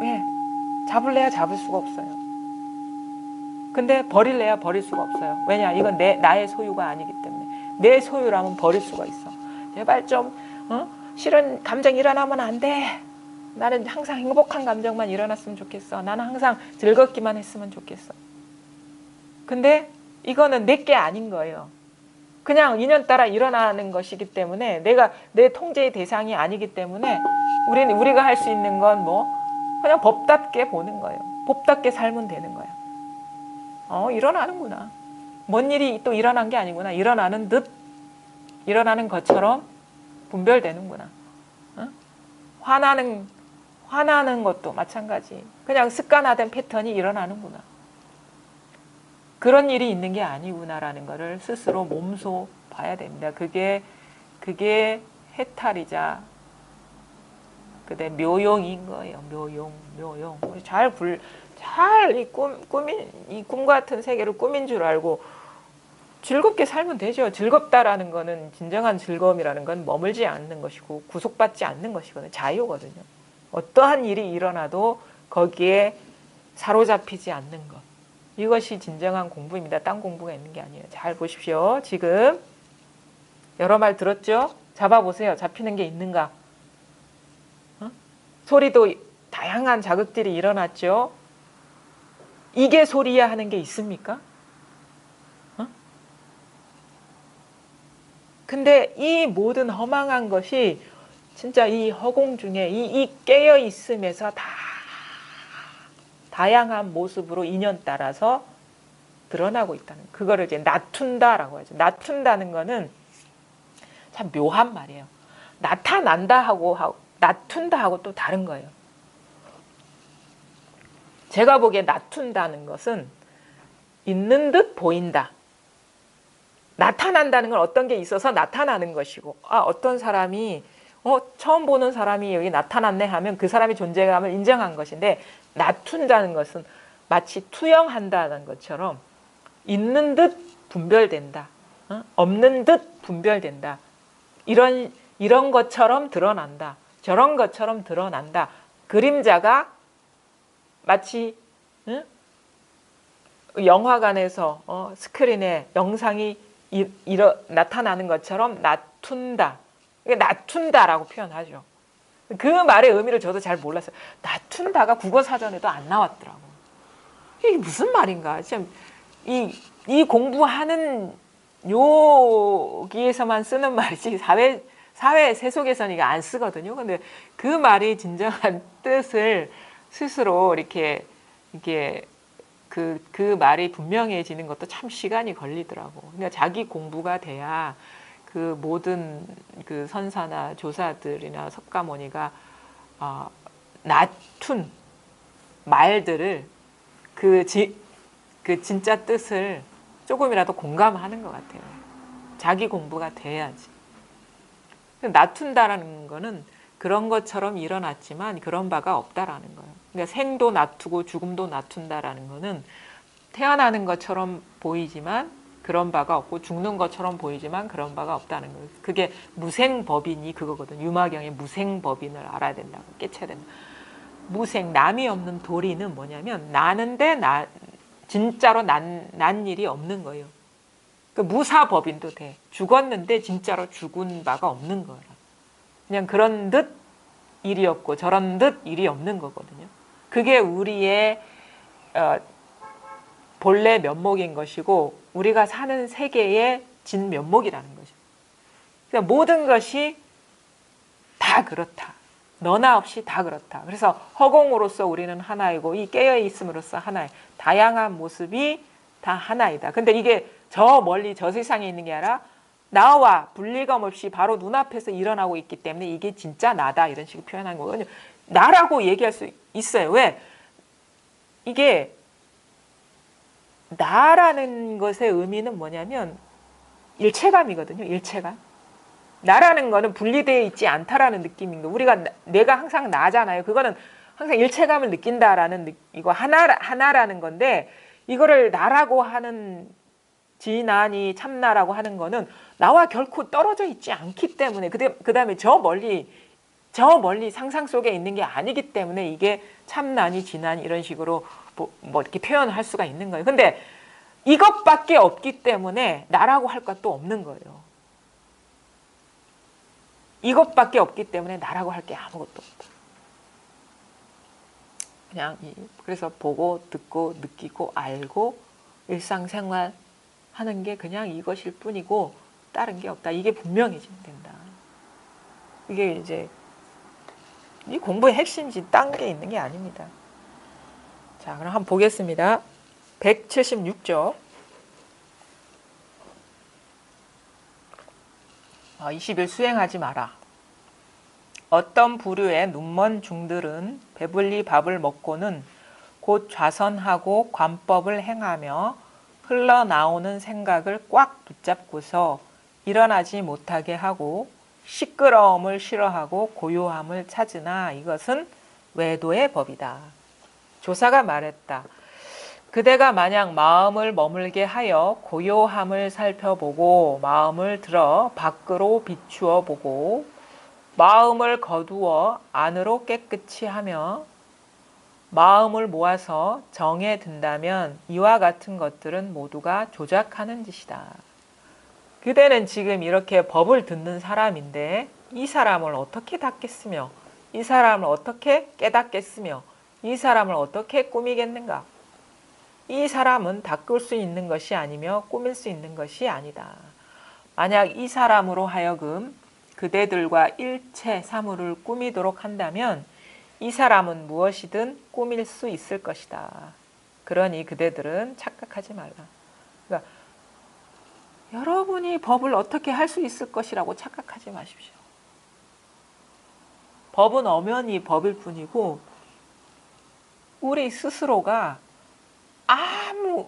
왜 잡을래야 잡을 수가 없어요. 근데 버릴래야 버릴 수가 없어요. 왜냐? 이건 나의 소유가 아니기 때문에. 내 소유라면 버릴 수가 있어. 제발 좀 싫은 감정 일어나면 안 돼. 나는 항상 행복한 감정만 일어났으면 좋겠어. 나는 항상 즐겁기만 했으면 좋겠어. 근데 이거는 내게 아닌 거예요. 그냥 인연 따라 일어나는 것이기 때문에 내 통제의 대상이 아니기 때문에 우리가 할 수 있는 건 그냥 법답게 보는 거예요. 법답게 살면 되는 거야. 일어나는구나. 뭔 일이 또 일어난 게 아니구나. 일어나는 듯 일어나는 것처럼 분별되는구나. 화나는 것도 마찬가지. 그냥 습관화된 패턴이 일어나는구나. 그런 일이 있는 게 아니구나라는 것을 스스로 몸소 봐야 됩니다. 그게 해탈이자 그대 묘용인 거예요. 묘용. 우리 이 꿈 같은 세계를 꿈인 줄 알고 즐겁게 살면 되죠. 즐겁다라는 거는 진정한 즐거움이라는 건 머물지 않는 것이고 구속받지 않는 것이거든요. 자유거든요. 어떠한 일이 일어나도 거기에 사로잡히지 않는 것. 이것이 진정한 공부입니다. 딴 공부가 있는 게 아니에요. 잘 보십시오. 지금 여러 말 들었죠? 잡아보세요. 잡히는 게 있는가? 소리도 다양한 자극들이 일어났죠? 이게 소리야 하는 게 있습니까? 근데 이 모든 허망한 것이 진짜 이 허공 중에 이 깨어 있음에서 다양한 모습으로 인연 따라서 드러나고 있다는 그거를 이제 나툰다라고 하죠. 나툰다는 거는 참 묘한 말이에요. 나타난다 하고 나툰다 하고 또 다른 거예요. 제가 보기에 나툰다는 것은 있는 듯 보인다. 나타난다는 건 어떤 게 있어서 나타나는 것이고, 어떤 사람이 처음 보는 사람이 여기 나타났네 하면 그 사람의 존재감을 인정한 것인데, 낮춘다는 것은 마치 투영한다는 것처럼 있는 듯 분별된다, 없는 듯 분별된다, 이런 것처럼 드러난다, 저런 것처럼 드러난다. 그림자가 마치 영화관에서 스크린에 영상이 나타나는 것처럼 낮춘다. 낮춘다라고 표현하죠. 그 말의 의미를 저도 잘 몰랐어요. 낮춘다가 국어사전에도 안 나왔더라고. 이게 무슨 말인가? 참, 이 공부하는 여기에서만 쓰는 말이지 사회 세속에서는 이거 안 쓰거든요. 근데 그 말이 진정한 뜻을 스스로 이렇게 그 말이 분명해지는 것도 참 시간이 걸리더라고. 그러니까 자기 공부가 돼야 그 모든 그 선사나 조사들이나 석가모니가 낮춘 말들을 그 진짜 뜻을 조금이라도 공감하는 것 같아요. 자기 공부가 돼야지. 낮춘다라는 거는 그런 것처럼 일어났지만 그런 바가 없다라는 거예요. 그러니까 생도 낮추고 죽음도 낮춘다라는 거는 태어나는 것처럼 보이지만 그런 바가 없고 죽는 것처럼 보이지만 그런 바가 없다는 거예요. 그게 무생법인이 그거거든. 유마경의 무생법인을 알아야 된다고, 깨쳐야 된다. 무생, 남이 없는 도리는 뭐냐면 나는데 진짜로 난 일이 없는 거예요. 그 무사법인도 돼. 죽었는데 진짜로 죽은 바가 없는 거라. 그냥 그런 듯 일이 없고 저런 듯 일이 없는 거거든요. 그게 우리의 본래 면목인 것이고 우리가 사는 세계의 진면목이라는 거죠. 그러니까 모든 것이 다 그렇다. 너나 없이 다 그렇다. 그래서 허공으로서 우리는 하나이고 이 깨어있음으로써 하나의 다양한 모습이 다 하나이다. 근데 이게 저 멀리 저 세상에 있는 게 아니라 나와 분리감 없이 바로 눈앞에서 일어나고 있기 때문에 이게 진짜 나다, 이런 식으로 표현한 거거든요. 나라고 얘기할 수 있어요. 왜? 이게 나라는 것의 의미는 뭐냐면 일체감이거든요. 일체감. 나라는 거는 분리되어 있지 않다라는 느낌인 거. 우리가 내가 항상 나잖아요. 그거는 항상 일체감을 느낀다라는 이거 하나라는 건데, 이거를 나라고 하는 진안이 참나라고 하는 거는 나와 결코 떨어져 있지 않기 때문에, 그다음에 저 멀리 상상 속에 있는 게 아니기 때문에 이게 참나니 진안이 이런 식으로 뭐 이렇게 표현할 수가 있는 거예요. 근데 이것밖에 없기 때문에 나라고 할 것도 없는 거예요. 이것밖에 없기 때문에 나라고 할 게 아무것도 없다. 그냥 그래서 보고 듣고 느끼고 알고 일상생활 하는 게 그냥 이것일 뿐이고 다른 게 없다. 이게 분명해지면 된다. 이게 이제 이 공부의 핵심이지 딴 게 있는 게 아닙니다. 자, 그럼 한번 보겠습니다. 176조. 20일 수행하지 마라. 어떤 부류의 눈먼 중들은 배불리 밥을 먹고는 곧 좌선하고 관법을 행하며 흘러나오는 생각을 꽉 붙잡고서 일어나지 못하게 하고 시끄러움을 싫어하고 고요함을 찾으나 이것은 외도의 법이다. 조사가 말했다. 그대가 만약 마음을 머물게 하여 고요함을 살펴보고 마음을 들어 밖으로 비추어 보고 마음을 거두어 안으로 깨끗이 하며 마음을 모아서 정에 든다면 이와 같은 것들은 모두가 조작하는 짓이다. 그대는 지금 이렇게 법을 듣는 사람인데 이 사람을 어떻게 닦겠으며 이 사람을 어떻게 깨닫겠으며 이 사람을 어떻게 꾸미겠는가? 이 사람은 닦을 수 있는 것이 아니며 꾸밀 수 있는 것이 아니다. 만약 이 사람으로 하여금 그대들과 일체 사물을 꾸미도록 한다면 이 사람은 무엇이든 꾸밀 수 있을 것이다. 그러니 그대들은 착각하지 말라. 그러니까 여러분이 법을 어떻게 할 수 있을 것이라고 착각하지 마십시오. 법은 엄연히 법일 뿐이고 우리 스스로가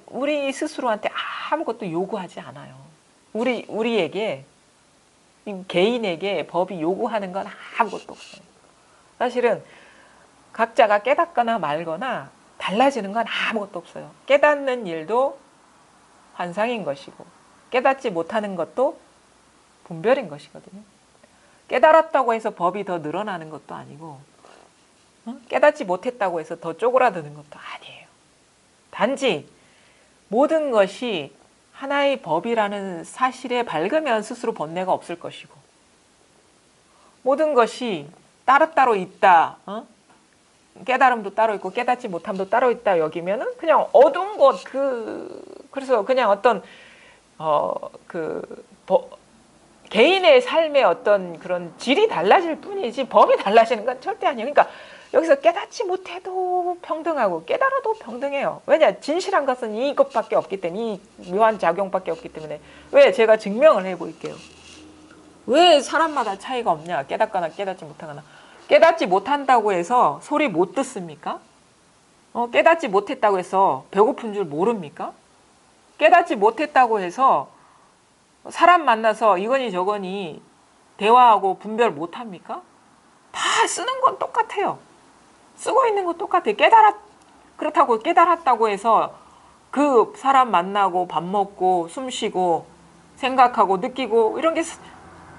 우리 스스로한테 아무것도 요구하지 않아요. 우리에게, 개인에게 법이 요구하는 건 아무것도 없어요. 사실은 각자가 깨닫거나 말거나 달라지는 건 아무것도 없어요. 깨닫는 일도 환상인 것이고 깨닫지 못하는 것도 분별인 것이거든요. 깨달았다고 해서 법이 더 늘어나는 것도 아니고 깨닫지 못했다고 해서 더 쪼그라드는 것도 아니에요. 단지 모든 것이 하나의 법이라는 사실에 밝으면 스스로 번뇌가 없을 것이고 모든 것이 따로따로 있다. 깨달음도 따로 있고 깨닫지 못함도 따로 있다 여기면은 그냥 어두운 것 그래서 그냥 어떤 개인의 삶의 어떤 그런 질이 달라질 뿐이지 법이 달라지는 건 절대 아니에요. 그러니까 여기서 깨닫지 못해도 평등하고 깨달아도 평등해요. 왜냐? 진실한 것은 이것밖에 없기 때문에 이 묘한 작용밖에 없기 때문에. 왜? 제가 증명을 해볼게요. 왜 사람마다 차이가 없냐? 깨닫거나 깨닫지 못하거나. 깨닫지 못한다고 해서 소리 못 듣습니까? 깨닫지 못했다고 해서 배고픈 줄 모릅니까? 깨닫지 못했다고 해서 사람 만나서 이거니 저거니 대화하고 분별 못합니까? 다 쓰는 건 똑같아요. 쓰고 있는 건 똑같아요. 그렇다고 깨달았다고 해서 그 사람 만나고 밥 먹고 숨 쉬고 생각하고 느끼고 이런 게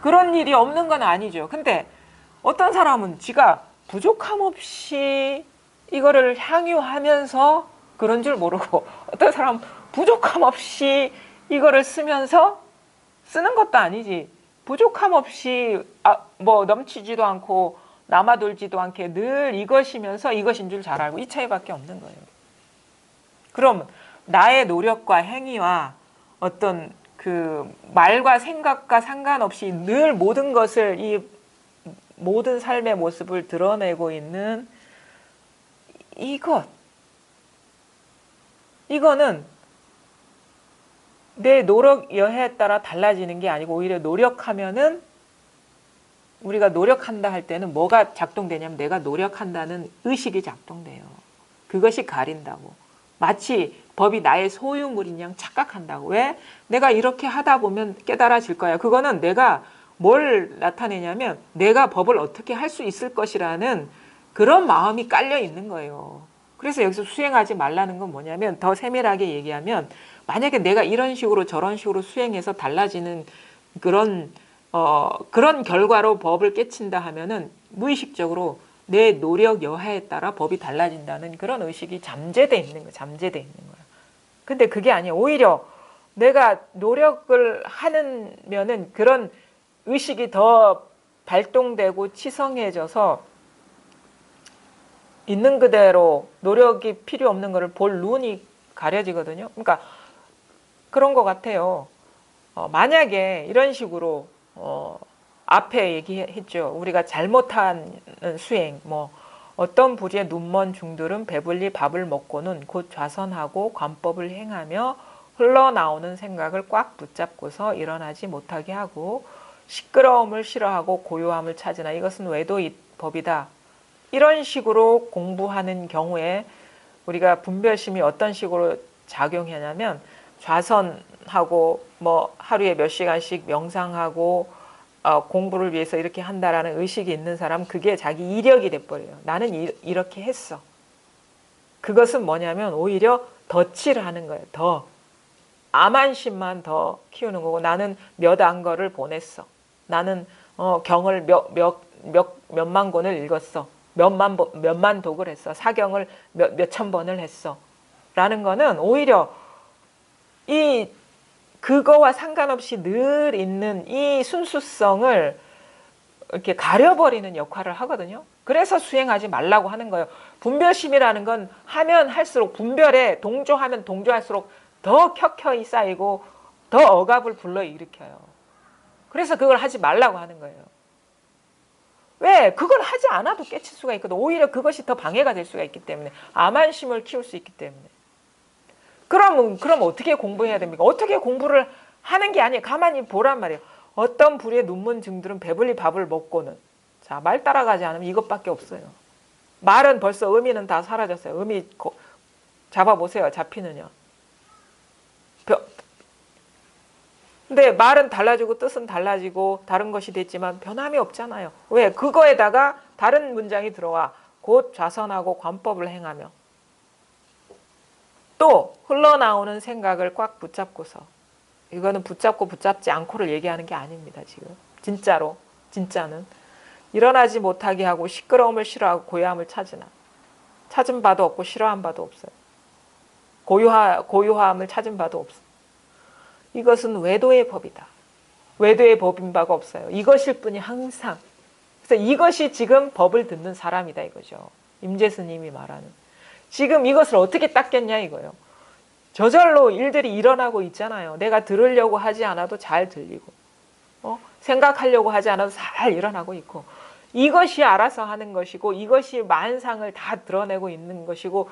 그런 일이 없는 건 아니죠. 근데 어떤 사람은 지가 부족함 없이 이거를 향유하면서 그런 줄 모르고 어떤 사람은 부족함 없이 이거를 쓰면서 쓰는 것도 아니지 부족함 없이 뭐 넘치지도 않고 남아돌지도 않게 늘 이것이면서 이것인 줄 잘 알고 이 차이밖에 없는 거예요. 그럼 나의 노력과 행위와 어떤 그 말과 생각과 상관없이 늘 모든 것을 이 모든 삶의 모습을 드러내고 있는 이거는 내 노력 여하에 따라 달라지는 게 아니고 오히려 노력하면은 우리가 노력한다 할 때는 뭐가 작동되냐면 내가 노력한다는 의식이 작동돼요. 그것이 가린다고. 마치 법이 나의 소유물인 양 착각한다고. 왜? 내가 이렇게 하다 보면 깨달아질 거야. 그거는 내가 뭘 나타내냐면 내가 법을 어떻게 할 수 있을 것이라는 그런 마음이 깔려 있는 거예요. 그래서 여기서 수행하지 말라는 건 뭐냐면 더 세밀하게 얘기하면 만약에 내가 이런 식으로 저런 식으로 수행해서 달라지는 그런 결과로 법을 깨친다 하면은 무의식적으로 내 노력 여하에 따라 법이 달라진다는 그런 의식이 잠재돼 있는 거야. 잠재돼 있는 거야. 근데 그게 아니에요. 오히려 내가 노력을 하면은 그런 의식이 더 발동되고 치성해져서 있는 그대로 노력이 필요 없는 거를 볼 눈이 가려지거든요. 그러니까 그런 것 같아요. 만약에 이런 식으로 앞에 얘기했죠. 우리가 잘못한 수행, 뭐 어떤 부리의 눈먼 중들은 배불리 밥을 먹고는 곧 좌선하고 관법을 행하며 흘러나오는 생각을 꽉 붙잡고서 일어나지 못하게 하고 시끄러움을 싫어하고 고요함을 찾으나 이것은 외도의 법이다. 이런 식으로 공부하는 경우에 우리가 분별심이 어떤 식으로 작용하냐면 좌선하고 뭐 하루에 몇 시간씩 명상하고 공부를 위해서 이렇게 한다라는 의식이 있는 사람 그게 자기 이력이 돼버려요. 나는 이렇게 했어. 그것은 뭐냐면 오히려 덧칠을 하는 거예요. 더 암안심만 더 키우는 거고 나는 몇 안거를 보냈어. 나는 경을 몇만 권을 읽었어. 몇만 독을 했어. 사경을 몇천 번을 했어. 라는 거는 오히려 그거와 상관없이 늘 있는 이 순수성을 이렇게 가려버리는 역할을 하거든요. 그래서 수행하지 말라고 하는 거예요. 분별심이라는 건 하면 할수록 분별에 동조하면 동조할수록 더 켜켜이 쌓이고 더 억압을 불러일으켜요. 그래서 그걸 하지 말라고 하는 거예요. 왜? 그걸 하지 않아도 깨칠 수가 있거든. 오히려 그것이 더 방해가 될 수가 있기 때문에 암안심을 키울 수 있기 때문에. 그럼 어떻게 공부해야 됩니까? 어떻게 공부를 하는 게 아니에요. 가만히 보란 말이에요. 어떤 불의 눈먼 증들은 배불리 밥을 먹고는 자, 말 따라가지 않으면 이것밖에 없어요. 말은 벌써 의미는 다 사라졌어요. 의미 잡아보세요. 잡히느냐. 근데 말은 달라지고 뜻은 달라지고 다른 것이 됐지만 변함이 없잖아요. 왜? 그거에다가 다른 문장이 들어와. 곧 좌선하고 관법을 행하며. 또 흘러나오는 생각을 꽉 붙잡고서. 이거는 붙잡고 붙잡지 않고를 얘기하는 게 아닙니다. 지금. 진짜로. 진짜는. 일어나지 못하게 하고 시끄러움을 싫어하고 고요함을 찾으나. 찾은 바도 없고 싫어한 바도 없어요. 고요함을 찾은 바도 없어요. 이것은 외도의 법이다. 외도의 법인 바가 없어요. 이것일 뿐이 항상. 그래서 이것이 지금 법을 듣는 사람이다 이거죠. 임재 스님이 말하는. 지금 이것을 어떻게 닦겠냐 이거예요. 저절로 일들이 일어나고 있잖아요. 내가 들으려고 하지 않아도 잘 들리고 생각하려고 하지 않아도 잘 일어나고 있고 이것이 알아서 하는 것이고 이것이 만상을 다 드러내고 있는 것이고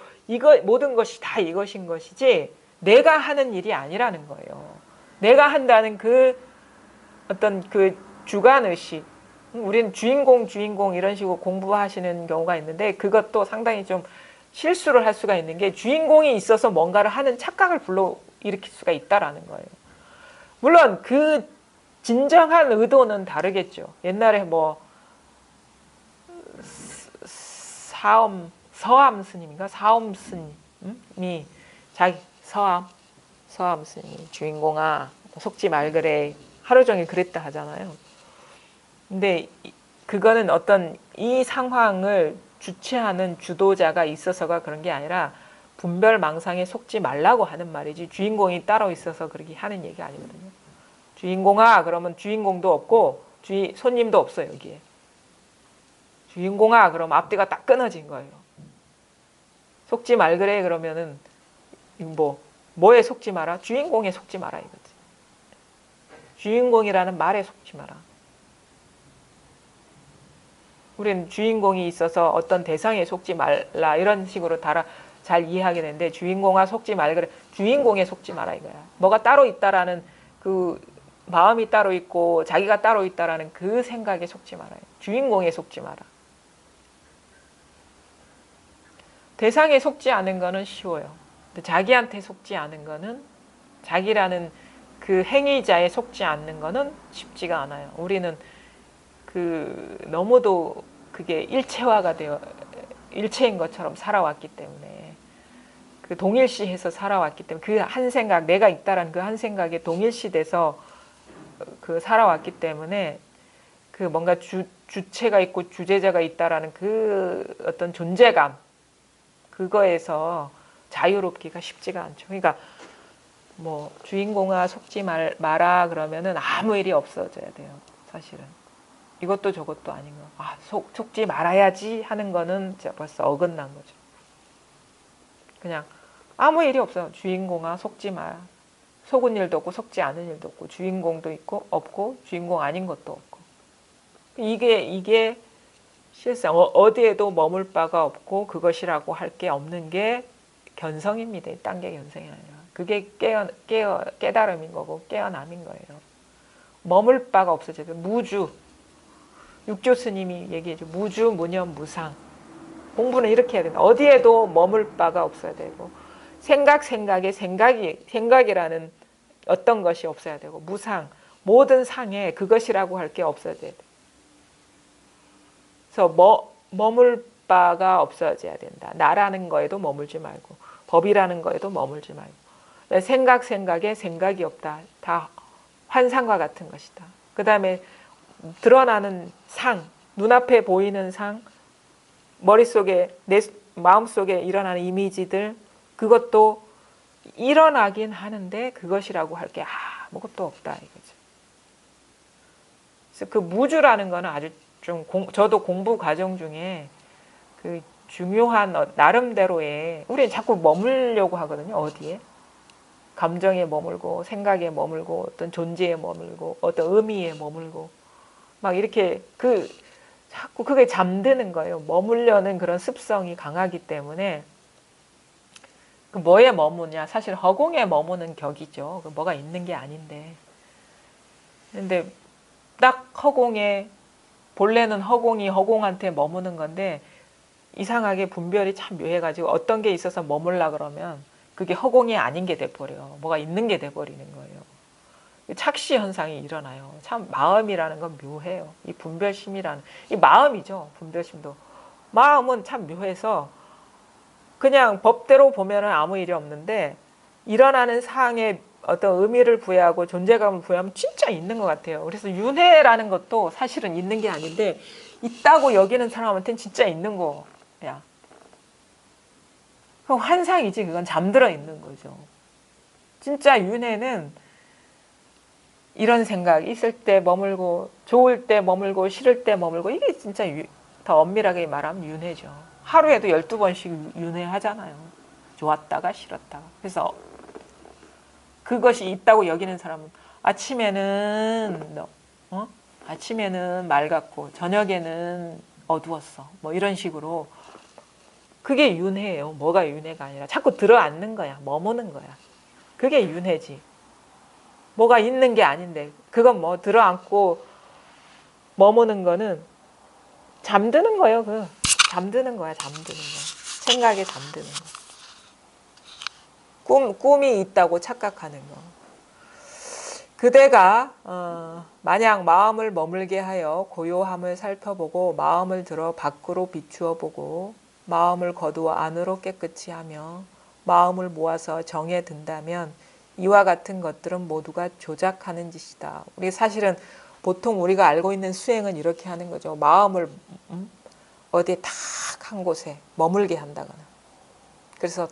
모든 것이 다 이것인 것이지 내가 하는 일이 아니라는 거예요. 내가 한다는 그 어떤 그 주관의식 우리는 주인공 이런 식으로 공부하시는 경우가 있는데 그것도 상당히 좀 실수를 할 수가 있는 게 주인공이 있어서 뭔가를 하는 착각을 불러일으킬 수가 있다라는 거예요. 물론 그 진정한 의도는 다르겠죠. 옛날에 뭐 서암 스님인가? 사엄 스님이 자기 서암 스님이 주인공아 속지 말 그래 하루 종일 그랬다 하잖아요. 근데 그거는 어떤 이 상황을 주체하는 주도자가 있어서가 그런 게 아니라 분별망상에 속지 말라고 하는 말이지 주인공이 따로 있어서 그렇게 하는 얘기가 아니거든요. 주인공아 그러면 주인공도 없고 손님도 없어요 여기에. 주인공아 그러면 앞뒤가 딱 끊어진 거예요. 속지 말 그래 그러면은 뭐에 속지 마라? 주인공에 속지 마라 이거지. 주인공이라는 말에 속지 마라. 우리는 주인공이 있어서 어떤 대상에 속지 말라 이런 식으로 잘 이해하게 되는데 주인공아 속지 말 그래. 주인공에 속지 마라 이거야. 뭐가 따로 있다라는 그 마음이 따로 있고 자기가 따로 있다라는 그 생각에 속지 말아요. 주인공에 속지 마라. 대상에 속지 않은 거는 쉬워요. 근데 자기한테 속지 않은 거는 자기라는 그 행위자에 속지 않는 거는 쉽지가 않아요. 우리는 너무도 그게 일체화가 되어 일체인 것처럼 살아왔기 때문에 그 동일시해서 살아왔기 때문에 그 한 생각 내가 있다라는 그 한 생각에 동일시돼서 그 살아왔기 때문에 그 뭔가 주체가 있고 주제자가 있다라는 그 어떤 존재감 그거에서 자유롭기가 쉽지가 않죠. 그러니까 뭐 주인공아 속지 마라 그러면은 아무 일이 없어져야 돼요. 사실은. 이것도 저것도 아닌 거. 속지 말아야지 하는 거는 벌써 어긋난 거죠. 그냥 아무 일이 없어요. 주인공아 속지 마라. 속은 일도 없고 속지 않은 일도 없고 주인공도 있고 없고 주인공 아닌 것도 없고 이게 실상 어디에도 머물 바가 없고 그것이라고 할 게 없는 게 견성입니다. 딴 게 견성이 아니라 그게 깨달음인 거고 깨어남인 거예요. 머물 바가 없어져요. 무주 육조 스님이 얘기해줘. 무주 무념 무상 공부는 이렇게 해야 된다. 어디에도 머물 바가 없어야 되고 생각에 생각이라는 어떤 것이 없어야 되고 무상 모든 상에 그것이라고 할 게 없어야 돼요. 그래서 머물 바가 없어져야 된다. 나라는 거에도 머물지 말고 법이라는 거에도 머물지 말고 생각에 생각이 없다. 다 환상과 같은 것이다. 그 다음에 드러나는 상, 눈앞에 보이는 상, 머릿속에 내 마음속에 일어나는 이미지들 그것도 일어나긴 하는데 그것이라고 할 게 아무것도 없다 이거죠. 그래서 그 무주라는 거는 아주 좀 저도 공부 과정 중에 그 중요한 나름대로의 우리는 자꾸 머물려고 하거든요. 어디에? 감정에 머물고 생각에 머물고 어떤 존재에 머물고 어떤 의미에 머물고 막 이렇게 자꾸 그게 잠드는 거예요. 머물려는 그런 습성이 강하기 때문에 그 뭐에 머무냐? 사실 허공에 머무는 격이죠. 뭐가 있는 게 아닌데. 근데 딱 허공에 본래는 허공이 허공한테 머무는 건데 이상하게 분별이 참 묘해가지고 어떤 게 있어서 머물라 그러면 그게 허공이 아닌 게 돼버려. 뭐가 있는 게 돼버리는 거예요. 착시 현상이 일어나요. 참 마음이라는 건 묘해요. 이 분별심이라는 이 마음이죠. 분별심도 마음은 참 묘해서 그냥 법대로 보면은 아무 일이 없는데 일어나는 사항에 어떤 의미를 부여하고 존재감을 부여하면 진짜 있는 것 같아요. 그래서 윤회라는 것도 사실은 있는 게 아닌데 있다고 여기는 사람한테는 진짜 있는 거야. 그럼 환상이지. 그건 잠들어 있는 거죠. 진짜 윤회는 이런 생각 있을 때 머물고 좋을 때 머물고 싫을 때 머물고 이게 진짜 더 엄밀하게 말하면 윤회죠. 하루에도 12번씩 윤회하잖아요. 좋았다가 싫었다가. 그래서 그것이 있다고 여기는 사람은 아침에는 아침에는 맑았고 저녁에는 어두웠어. 뭐 이런 식으로 그게 윤회예요. 뭐가 윤회가 아니라 자꾸 들어앉는 거야. 머무는 거야. 그게 윤회지. 뭐가 있는 게 아닌데 그건 뭐 들어앉고 머무는 거는 잠드는 거예요. 잠드는 거야. 잠드는 거. 생각에 잠드는 거. 꿈이 있다고 착각하는 거. 그대가 만약 마음을 머물게 하여 고요함을 살펴보고 마음을 들어 밖으로 비추어 보고 마음을 거두어 안으로 깨끗이 하며 마음을 모아서 정에 든다면 이와 같은 것들은 모두가 조작하는 짓이다. 우리 사실은 보통 우리가 알고 있는 수행은 이렇게 하는 거죠. 마음을 어디에 탁 한 곳에 머물게 한다거나. 그래서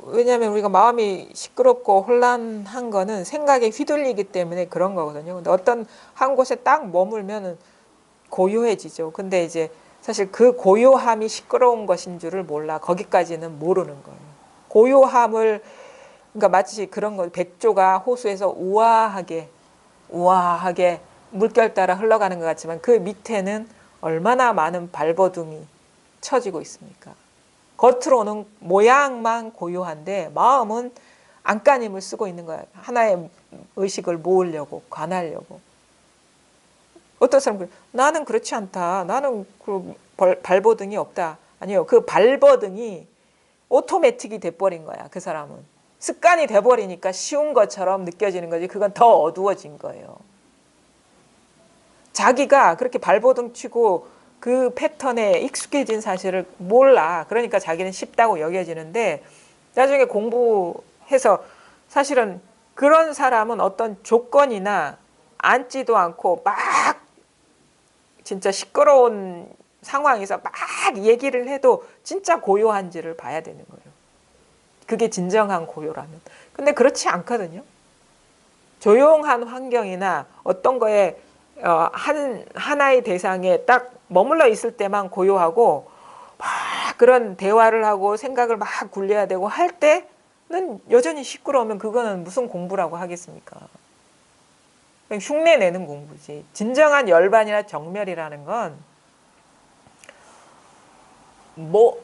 왜냐하면 우리가 마음이 시끄럽고 혼란한 거는 생각에 휘둘리기 때문에 그런 거거든요. 근데 어떤 한 곳에 딱 머물면은 고요해지죠. 근데 이제 사실 그 고요함이 시끄러운 것인 줄을 몰라. 거기까지는 모르는 거예요. 고요함을 그러니까 마치 그런 거 백조가 호수에서 우아하게 물결 따라 흘러가는 것 같지만 그 밑에는 얼마나 많은 발버둥이 쳐지고 있습니까? 겉으로는 모양만 고요한데 마음은 안간힘을 쓰고 있는 거야. 하나의 의식을 모으려고 관하려고. 어떤 사람은 나는 그렇지 않다. 나는 그 발버둥이 없다. 아니요. 그 발버둥이 오토매틱이 돼버린 거야. 그 사람은. 습관이 돼버리니까 쉬운 것처럼 느껴지는 거지. 그건 더 어두워진 거예요. 자기가 그렇게 발버둥 치고 그 패턴에 익숙해진 사실을 몰라. 그러니까 자기는 쉽다고 여겨지는데 나중에 공부해서 사실은 그런 사람은 어떤 조건이나 앉지도 않고 막 진짜 시끄러운 상황에서 막 얘기를 해도 진짜 고요한지를 봐야 되는 거예요. 그게 진정한 고요라면. 근데 그렇지 않거든요. 조용한 환경이나 어떤 거에 하나의 대상에 딱 머물러 있을 때만 고요하고 막 그런 대화를 하고 생각을 막 굴려야 되고 할 때는 여전히 시끄러우면 그거는 무슨 공부라고 하겠습니까? 그냥 흉내 내는 공부지. 진정한 열반이나 정멸이라는 건 뭐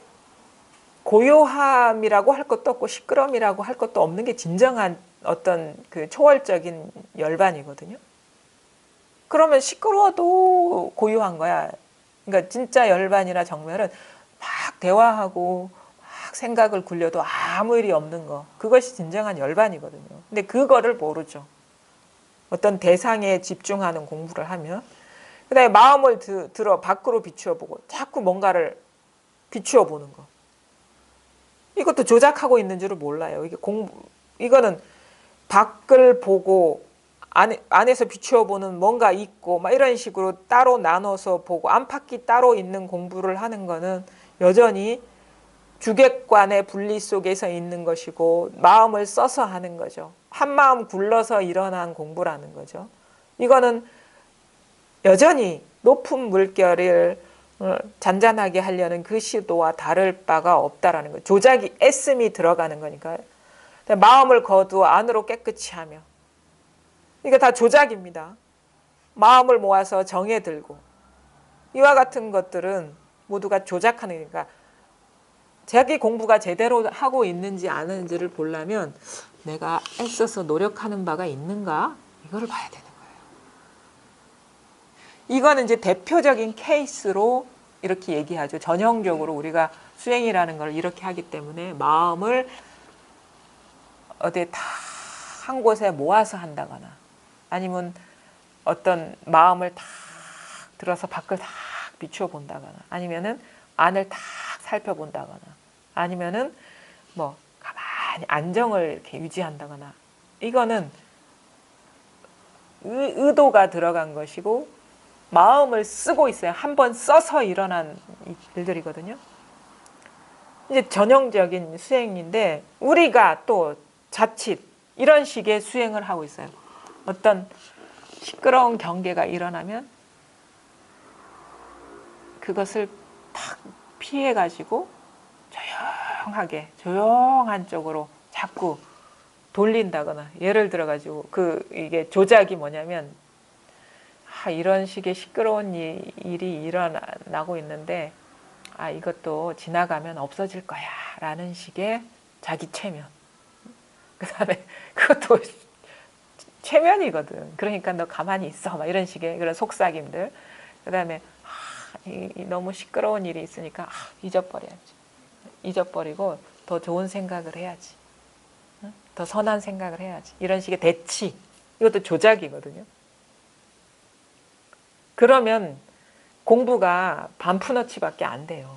고요함이라고 할 것도 없고 시끄러움이라고 할 것도 없는 게 진정한 어떤 그 초월적인 열반이거든요. 그러면 시끄러워도 고요한 거야. 그러니까 진짜 열반이나 정멸은 막 대화하고 막 생각을 굴려도 아무 일이 없는 거. 그것이 진정한 열반이거든요. 근데 그거를 모르죠. 어떤 대상에 집중하는 공부를 하면. 그 다음에 마음을 들어 밖으로 비추어 보고 자꾸 뭔가를 비추어 보는 거. 이것도 조작하고 있는 줄을 몰라요. 이거는 밖을 보고 안에서 비추어 보는 뭔가 있고 막 이런 식으로 따로 나눠서 보고 안팎이 따로 있는 공부를 하는 거는 여전히 주객관의 분리 속에서 있는 것이고 마음을 써서 하는 거죠. 한 마음 굴러서 일어난 공부라는 거죠. 이거는 여전히 높은 물결을 잔잔하게 하려는 그 시도와 다를 바가 없다라는 거예요. 조작이 애씀이 들어가는 거니까. 마음을 거두어 안으로 깨끗이 하며. 이거 다 조작입니다. 마음을 모아서 정에 들고. 이와 같은 것들은 모두가 조작하는 거니까 자기 공부가 제대로 하고 있는지 안 하는지를 보려면 내가 애써서 노력하는 바가 있는가? 이거를 봐야 되는 거예요. 이거는 이제 대표적인 케이스로 이렇게 얘기하죠. 전형적으로 우리가 수행이라는 걸 이렇게 하기 때문에 마음을 어디에 다 한 곳에 모아서 한다거나 아니면 어떤 마음을 탁 들어서 밖을 탁 비추어 본다거나 아니면은 안을 탁 살펴본다거나 아니면은 뭐 가만히 안정을 이렇게 유지한다거나 이거는 의도가 들어간 것이고 마음을 쓰고 있어요. 한번 써서 일어난 일들이거든요. 이제 전형적인 수행인데 우리가 또 자칫 이런 식의 수행을 하고 있어요. 어떤 시끄러운 경계가 일어나면 그것을 탁 피해가지고 조용하게 조용한 쪽으로 자꾸 돌린다거나 예를 들어가지고 이게 조작이 뭐냐면 이런 식의 시끄러운 일이 일어나고 있는데 이것도 지나가면 없어질 거야 라는 식의 자기 최면. 그 다음에 그것도 최면이거든. 그러니까 너 가만히 있어 막 이런 식의 그런 속삭임들. 그 다음에 너무 시끄러운 일이 있으니까 잊어버려야지. 잊어버리고 더 좋은 생각을 해야지. 더 선한 생각을 해야지. 이런 식의 대치. 이것도 조작이거든요. 그러면 공부가 반푸너치밖에 안 돼요.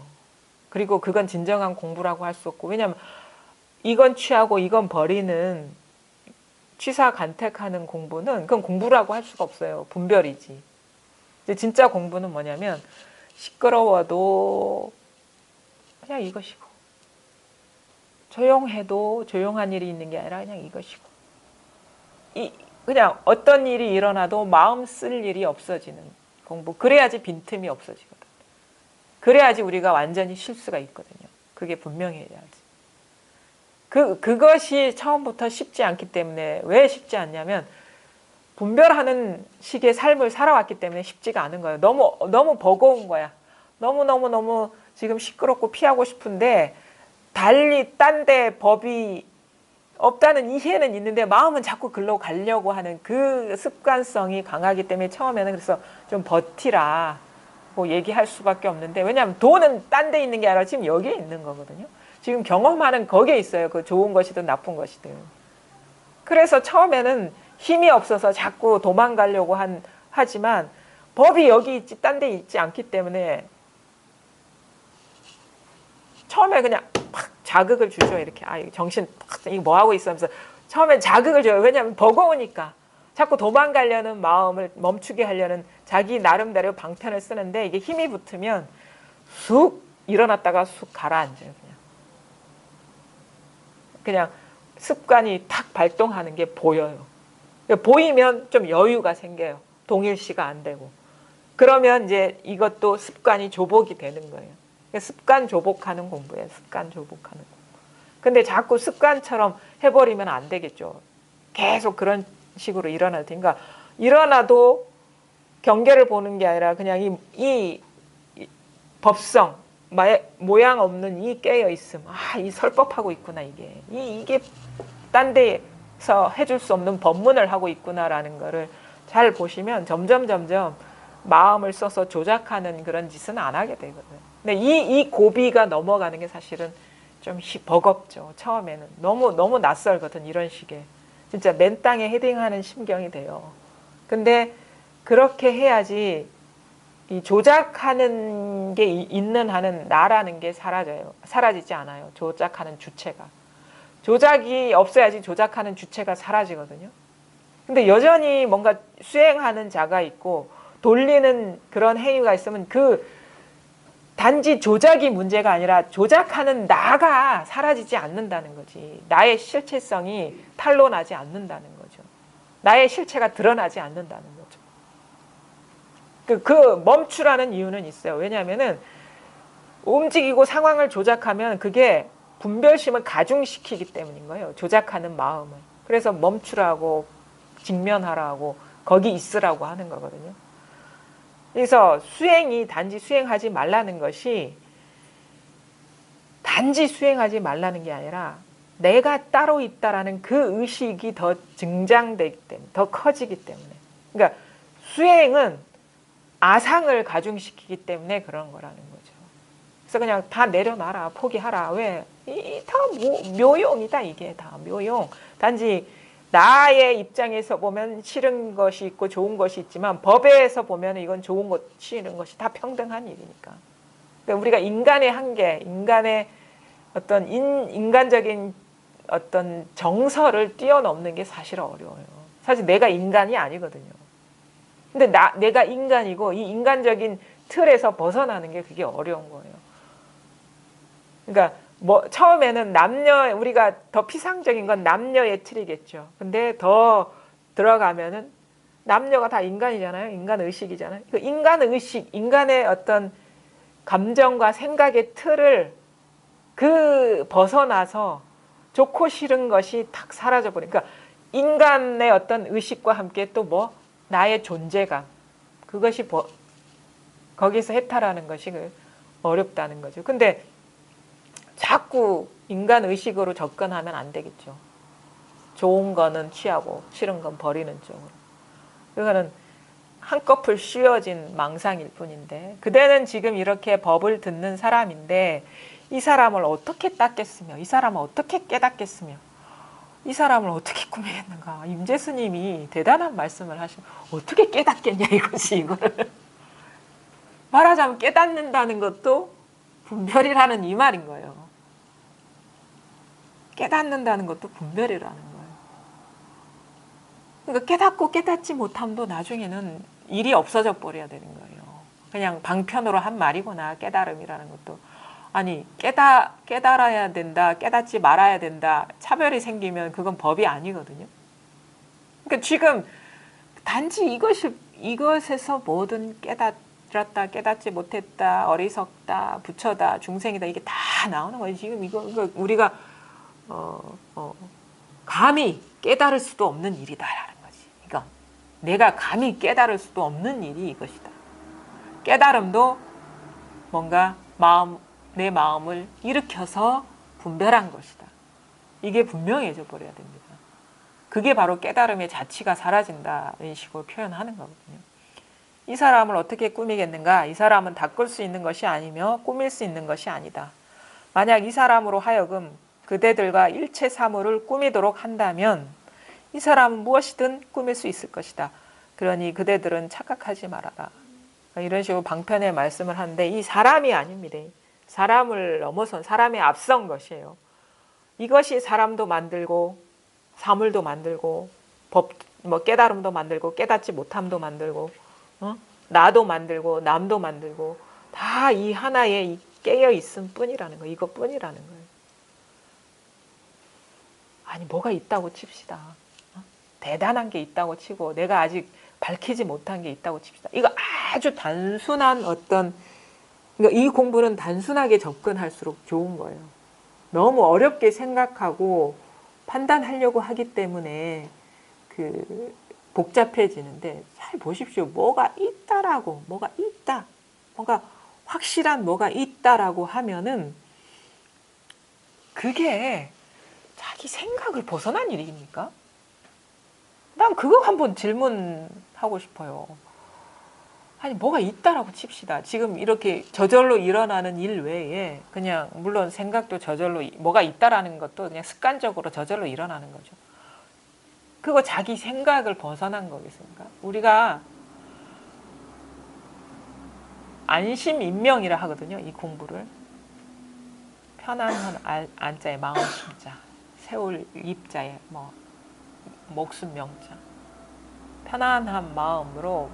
그리고 그건 진정한 공부라고 할 수 없고 왜냐하면 이건 취하고 이건 버리는 취사간택하는 공부는 그건 공부라고 할 수가 없어요. 분별이지. 진짜 공부는 뭐냐면 시끄러워도 그냥 이것이고 조용해도 조용한 일이 있는 게 아니라 그냥 이것이고 그냥 어떤 일이 일어나도 마음 쓸 일이 없어지는 공부. 그래야지 빈틈이 없어지거든. 그래야지 우리가 완전히 쉴 수가 있거든요. 그게 분명해야지. 그것이 처음부터 쉽지 않기 때문에 왜 쉽지 않냐면 분별하는 식의 삶을 살아왔기 때문에 쉽지가 않은 거예요. 너무 버거운 거야. 너무 지금 시끄럽고 피하고 싶은데 달리 딴 데 법이 없다는 이해는 있는데 마음은 자꾸 글로 가려고 하는 그 습관성이 강하기 때문에 처음에는 그래서 좀 버티라 뭐 얘기할 수밖에 없는데 왜냐하면 돈은 딴 데 있는 게 아니라 지금 여기에 있는 거거든요. 지금 경험하는 거기에 있어요. 그 좋은 것이든 나쁜 것이든. 그래서 처음에는 힘이 없어서 자꾸 도망가려고 하지만 법이 여기 있지 딴 데 있지 않기 때문에 처음에 그냥 팍 자극을 주죠. 이렇게 정신 팍 이거 뭐 하고 있어 하면서 처음엔 자극을 줘요. 왜냐하면 버거우니까. 자꾸 도망가려는 마음을 멈추게 하려는 자기 나름대로 방편을 쓰는데 이게 힘이 붙으면 쑥 일어났다가 쑥 가라앉아요. 그냥 습관이 탁 발동하는 게 보여요. 보이면 좀 여유가 생겨요. 동일시가 안 되고. 그러면 이제 이것도 습관이 조복이 되는 거예요. 습관 조복하는 공부예요. 습관 조복하는 공부. 근데 자꾸 습관처럼 해버리면 안 되겠죠. 계속 그런 식으로 일어날 테니까 일어나도 경계를 보는 게 아니라 그냥 이 법성, 모양 없는 이 깨어있음. 이 설법하고 있구나 이게 딴 데서 해줄 수 없는 법문을 하고 있구나라는 거를 잘 보시면 점점 마음을 써서 조작하는 그런 짓은 안 하게 되거든요. 근데 이 고비가 넘어가는 게 사실은 좀 버겁죠. 처음에는 너무 낯설거든. 이런 식의 진짜 맨 땅에 헤딩하는 심경이 돼요. 근데 그렇게 해야지 이 조작하는 게 있는 한은 나라는 게 사라져요. 사라지지 않아요. 조작하는 주체가. 조작이 없어야지 조작하는 주체가 사라지거든요. 근데 여전히 뭔가 수행하는 자가 있고 돌리는 그런 행위가 있으면 단지 조작이 문제가 아니라 조작하는 나가 사라지지 않는다는 거지. 나의 실체성이 탄로나지 않는다는 거죠. 나의 실체가 드러나지 않는다는 거죠. 그 멈추라는 이유는 있어요. 왜냐하면은 움직이고 상황을 조작하면 그게 분별심을 가중시키기 때문인 거예요. 조작하는 마음을. 그래서 멈추라고 직면하라고 거기 있으라고 하는 거거든요. 그래서 수행이 단지 수행하지 말라는 것이 단지 수행하지 말라는 게 아니라 내가 따로 있다라는 그 의식이 더 증장되기 때문에 더 커지기 때문에 그러니까 수행은 아상을 가중시키기 때문에 그런 거라는 거죠. 그래서 그냥 다 내려놔라 포기하라. 왜? 다 묘용이다. 이게 다 묘용. 단지 나의 입장에서 보면 싫은 것이 있고 좋은 것이 있지만 법에서 보면 이건 좋은 것, 싫은 것이 다 평등한 일이니까. 그러니까 우리가 인간의 한계, 인간의 어떤 인간적인 어떤 정서를 뛰어넘는 게 사실 어려워요. 사실 내가 인간이 아니거든요. 근데 내가 인간이고 이 인간적인 틀에서 벗어나는 게 그게 어려운 거예요. 그러니까 뭐 처음에는 우리가 더 피상적인 건 남녀의 틀이겠죠. 근데 더 들어가면은 남녀가 다 인간이잖아요. 인간 의식이잖아요. 그 인간 의식, 인간의 어떤 감정과 생각의 틀을 벗어나서 좋고 싫은 것이 탁 사라져 버리니까 인간의 어떤 의식과 함께 또 뭐 나의 존재감, 그것이 거기서 해탈하는 것이 어렵다는 거죠. 근데 자꾸 인간 의식으로 접근하면 안 되겠죠. 좋은 거는 취하고 싫은 건 버리는 쪽으로. 그거는 한꺼풀 씌워진 망상일 뿐인데, 그대는 지금 이렇게 법을 듣는 사람인데 이 사람을 어떻게 닦겠으며, 이 사람을 어떻게 깨닫겠으며, 이 사람을 어떻게 꾸미겠는가. 임재 스님이 대단한 말씀을 하시고, 어떻게 깨닫겠냐 이거지. 이거를 말하자면 깨닫는다는 것도 분별이라는 이 말인 거예요. 깨닫는다는 것도 분별이라는 거예요. 그러니까 깨닫고 깨닫지 못함도 나중에는 일이 없어져 버려야 되는 거예요. 그냥 방편으로 한 말이구나, 깨달음이라는 것도. 아니, 깨달아야 된다, 깨닫지 말아야 된다, 차별이 생기면 그건 법이 아니거든요. 그러니까 지금 단지 이것에서 뭐든 깨달았다, 깨닫지 못했다, 어리석다, 부처다, 중생이다, 이게 다 나오는 거예요. 지금 이거 우리가 감히 깨달을 수도 없는 일이다라는 거지. 그러니까 내가 감히 깨달을 수도 없는 일이 이것이다. 깨달음도 뭔가 내 마음을 일으켜서 분별한 것이다. 이게 분명해져 버려야 됩니다. 그게 바로 깨달음의 자취가 사라진다는 식으로 표현하는 거거든요. 이 사람을 어떻게 꾸미겠는가? 이 사람은 닦을 수 있는 것이 아니며 꾸밀 수 있는 것이 아니다. 만약 이 사람으로 하여금 그대들과 일체 사물을 꾸미도록 한다면 이 사람은 무엇이든 꾸밀 수 있을 것이다. 그러니 그대들은 착각하지 말아라. 이런 식으로 방편의 말씀을 하는데, 이 사람이 아닙니다. 사람을 넘어선, 사람에 앞선 것이에요. 이것이 사람도 만들고 사물도 만들고 깨달음도 만들고 깨닫지 못함도 만들고 나도 만들고 남도 만들고 다 이 하나에 이 깨어 있음 뿐이라는 거예요. 이것뿐이라는 거예요. 아니 뭐가 있다고 칩시다. 대단한 게 있다고 치고 내가 아직 밝히지 못한 게 있다고 칩시다. 이거 아주 단순한 그러니까 이 공부는 단순하게 접근할수록 좋은 거예요. 너무 어렵게 생각하고 판단하려고 하기 때문에 복잡해지는데, 잘 보십시오. 뭐가 있다라고, 뭐가 있다, 뭔가 확실한 뭐가 있다라고 하면은 그게 자기 생각을 벗어난 일입니까? 난 그거 한번 질문하고 싶어요. 아니 뭐가 있다라고 칩시다. 지금 이렇게 저절로 일어나는 일 외에 그냥 물론 생각도 저절로 뭐가 있다라는 것도 그냥 습관적으로 저절로 일어나는 거죠. 그거 자기 생각을 벗어난 거겠습니까? 우리가 안심인명이라 하거든요. 이 공부를. 편안한 안자에 마음 심자, 세울 입자에 목숨 명자. 편안한 마음으로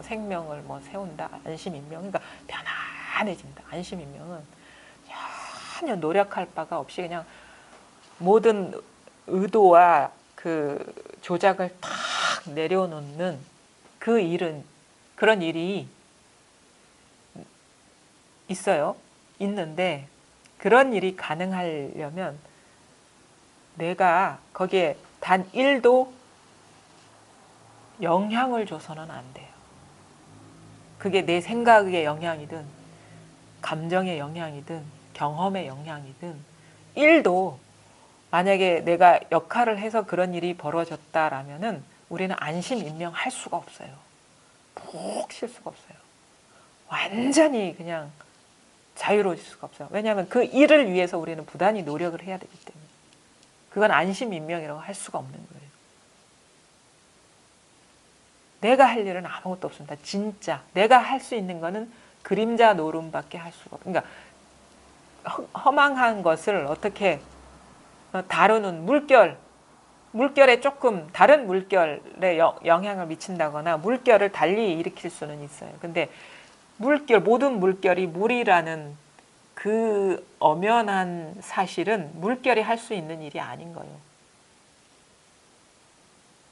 생명을 세운다. 안심인명. 그러니까 편안해진다. 안심인명은 전혀 노력할 바가 없이 그냥 모든 의도와 조작을 탁 내려놓는 그런 일이 있어요. 있는데 그런 일이 가능하려면 내가 거기에 단 1도 영향을 줘서는 안 돼요. 그게 내 생각의 영향이든 감정의 영향이든 경험의 영향이든 1도 만약에 내가 역할을 해서 그런 일이 벌어졌다라면은 우리는 안심인명할 수가 없어요. 푹 쉴 수가 없어요. 완전히 그냥 자유로워질 수가 없어요. 왜냐하면 그 일을 위해서 우리는 부단히 노력을 해야 되기 때문에. 그건 안심인명이라고 할 수가 없는 거예요. 내가 할 일은 아무것도 없습니다. 진짜 내가 할 수 있는 거는 그림자 노름밖에 할 수가 없어요. 그러니까 허망한 것을 어떻게 다루는 물결에 조금 다른 물결에 영향을 미친다거나 물결을 달리 일으킬 수는 있어요. 근데 모든 물결이 물이라는 그 엄연한 사실은 물결이 할 수 있는 일이 아닌 거예요.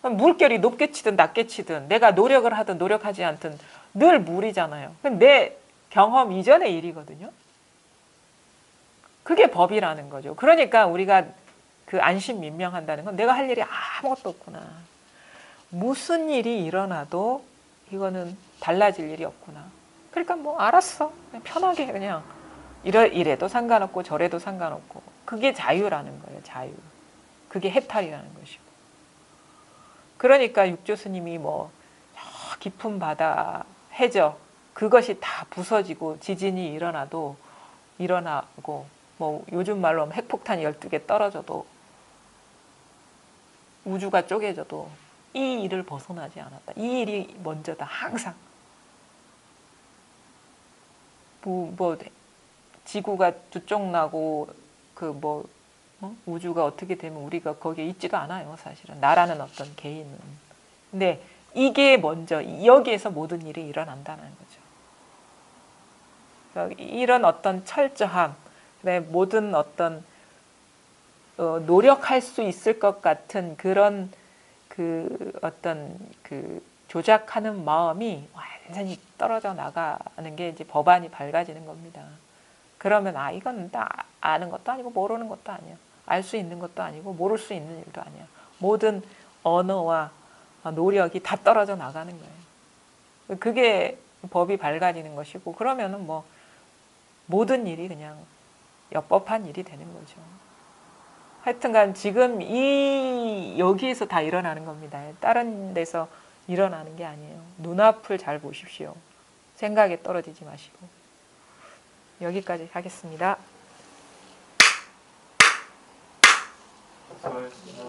물결이 높게 치든 낮게 치든 내가 노력을 하든 노력하지 않든 늘 물이잖아요. 내 경험 이전의 일이거든요. 그게 법이라는 거죠. 그러니까 우리가 그 안심민명한다는 건 내가 할 일이 아무것도 없구나. 무슨 일이 일어나도 이거는 달라질 일이 없구나. 그러니까 뭐 알았어. 그냥 편하게 그냥 이래도 상관없고 저래도 상관없고. 그게 자유라는 거예요. 자유. 그게 해탈이라는 것이고. 그러니까 육조 스님이 뭐 깊은 바다, 해저 그것이 다 부서지고 지진이 일어나고 뭐 요즘 말로 하면 핵폭탄이 12개 떨어져도 우주가 쪼개져도 이 일을 벗어나지 않았다. 이 일이 먼저다. 항상. 뭐 지구가 두쪽나고 우주가 어떻게 되면 우리가 거기에 있지도 않아요. 사실은. 나라는 어떤 개인은. 근데 이게 먼저 여기에서 모든 일이 일어난다는 거죠. 그래서 이런 어떤 철저함, 모든 어떤 노력할 수 있을 것 같은 그런 그 어떤 그 조작하는 마음이 완전히 떨어져 나가는 게 이제 법안이 밝아지는 겁니다. 그러면 이건 다 아는 것도 아니고 모르는 것도 아니야. 알 수 있는 것도 아니고 모를 수 있는 일도 아니야. 모든 언어와 노력이 다 떨어져 나가는 거예요. 그게 법이 밝아지는 것이고 그러면은 뭐 모든 일이 그냥 엽법한 일이 되는 거죠. 하여튼간 지금 여기에서 다 일어나는 겁니다. 다른 데서 일어나는 게 아니에요. 눈앞을 잘 보십시오. 생각에 떨어지지 마시고. 여기까지 하겠습니다. 수고하셨습니다.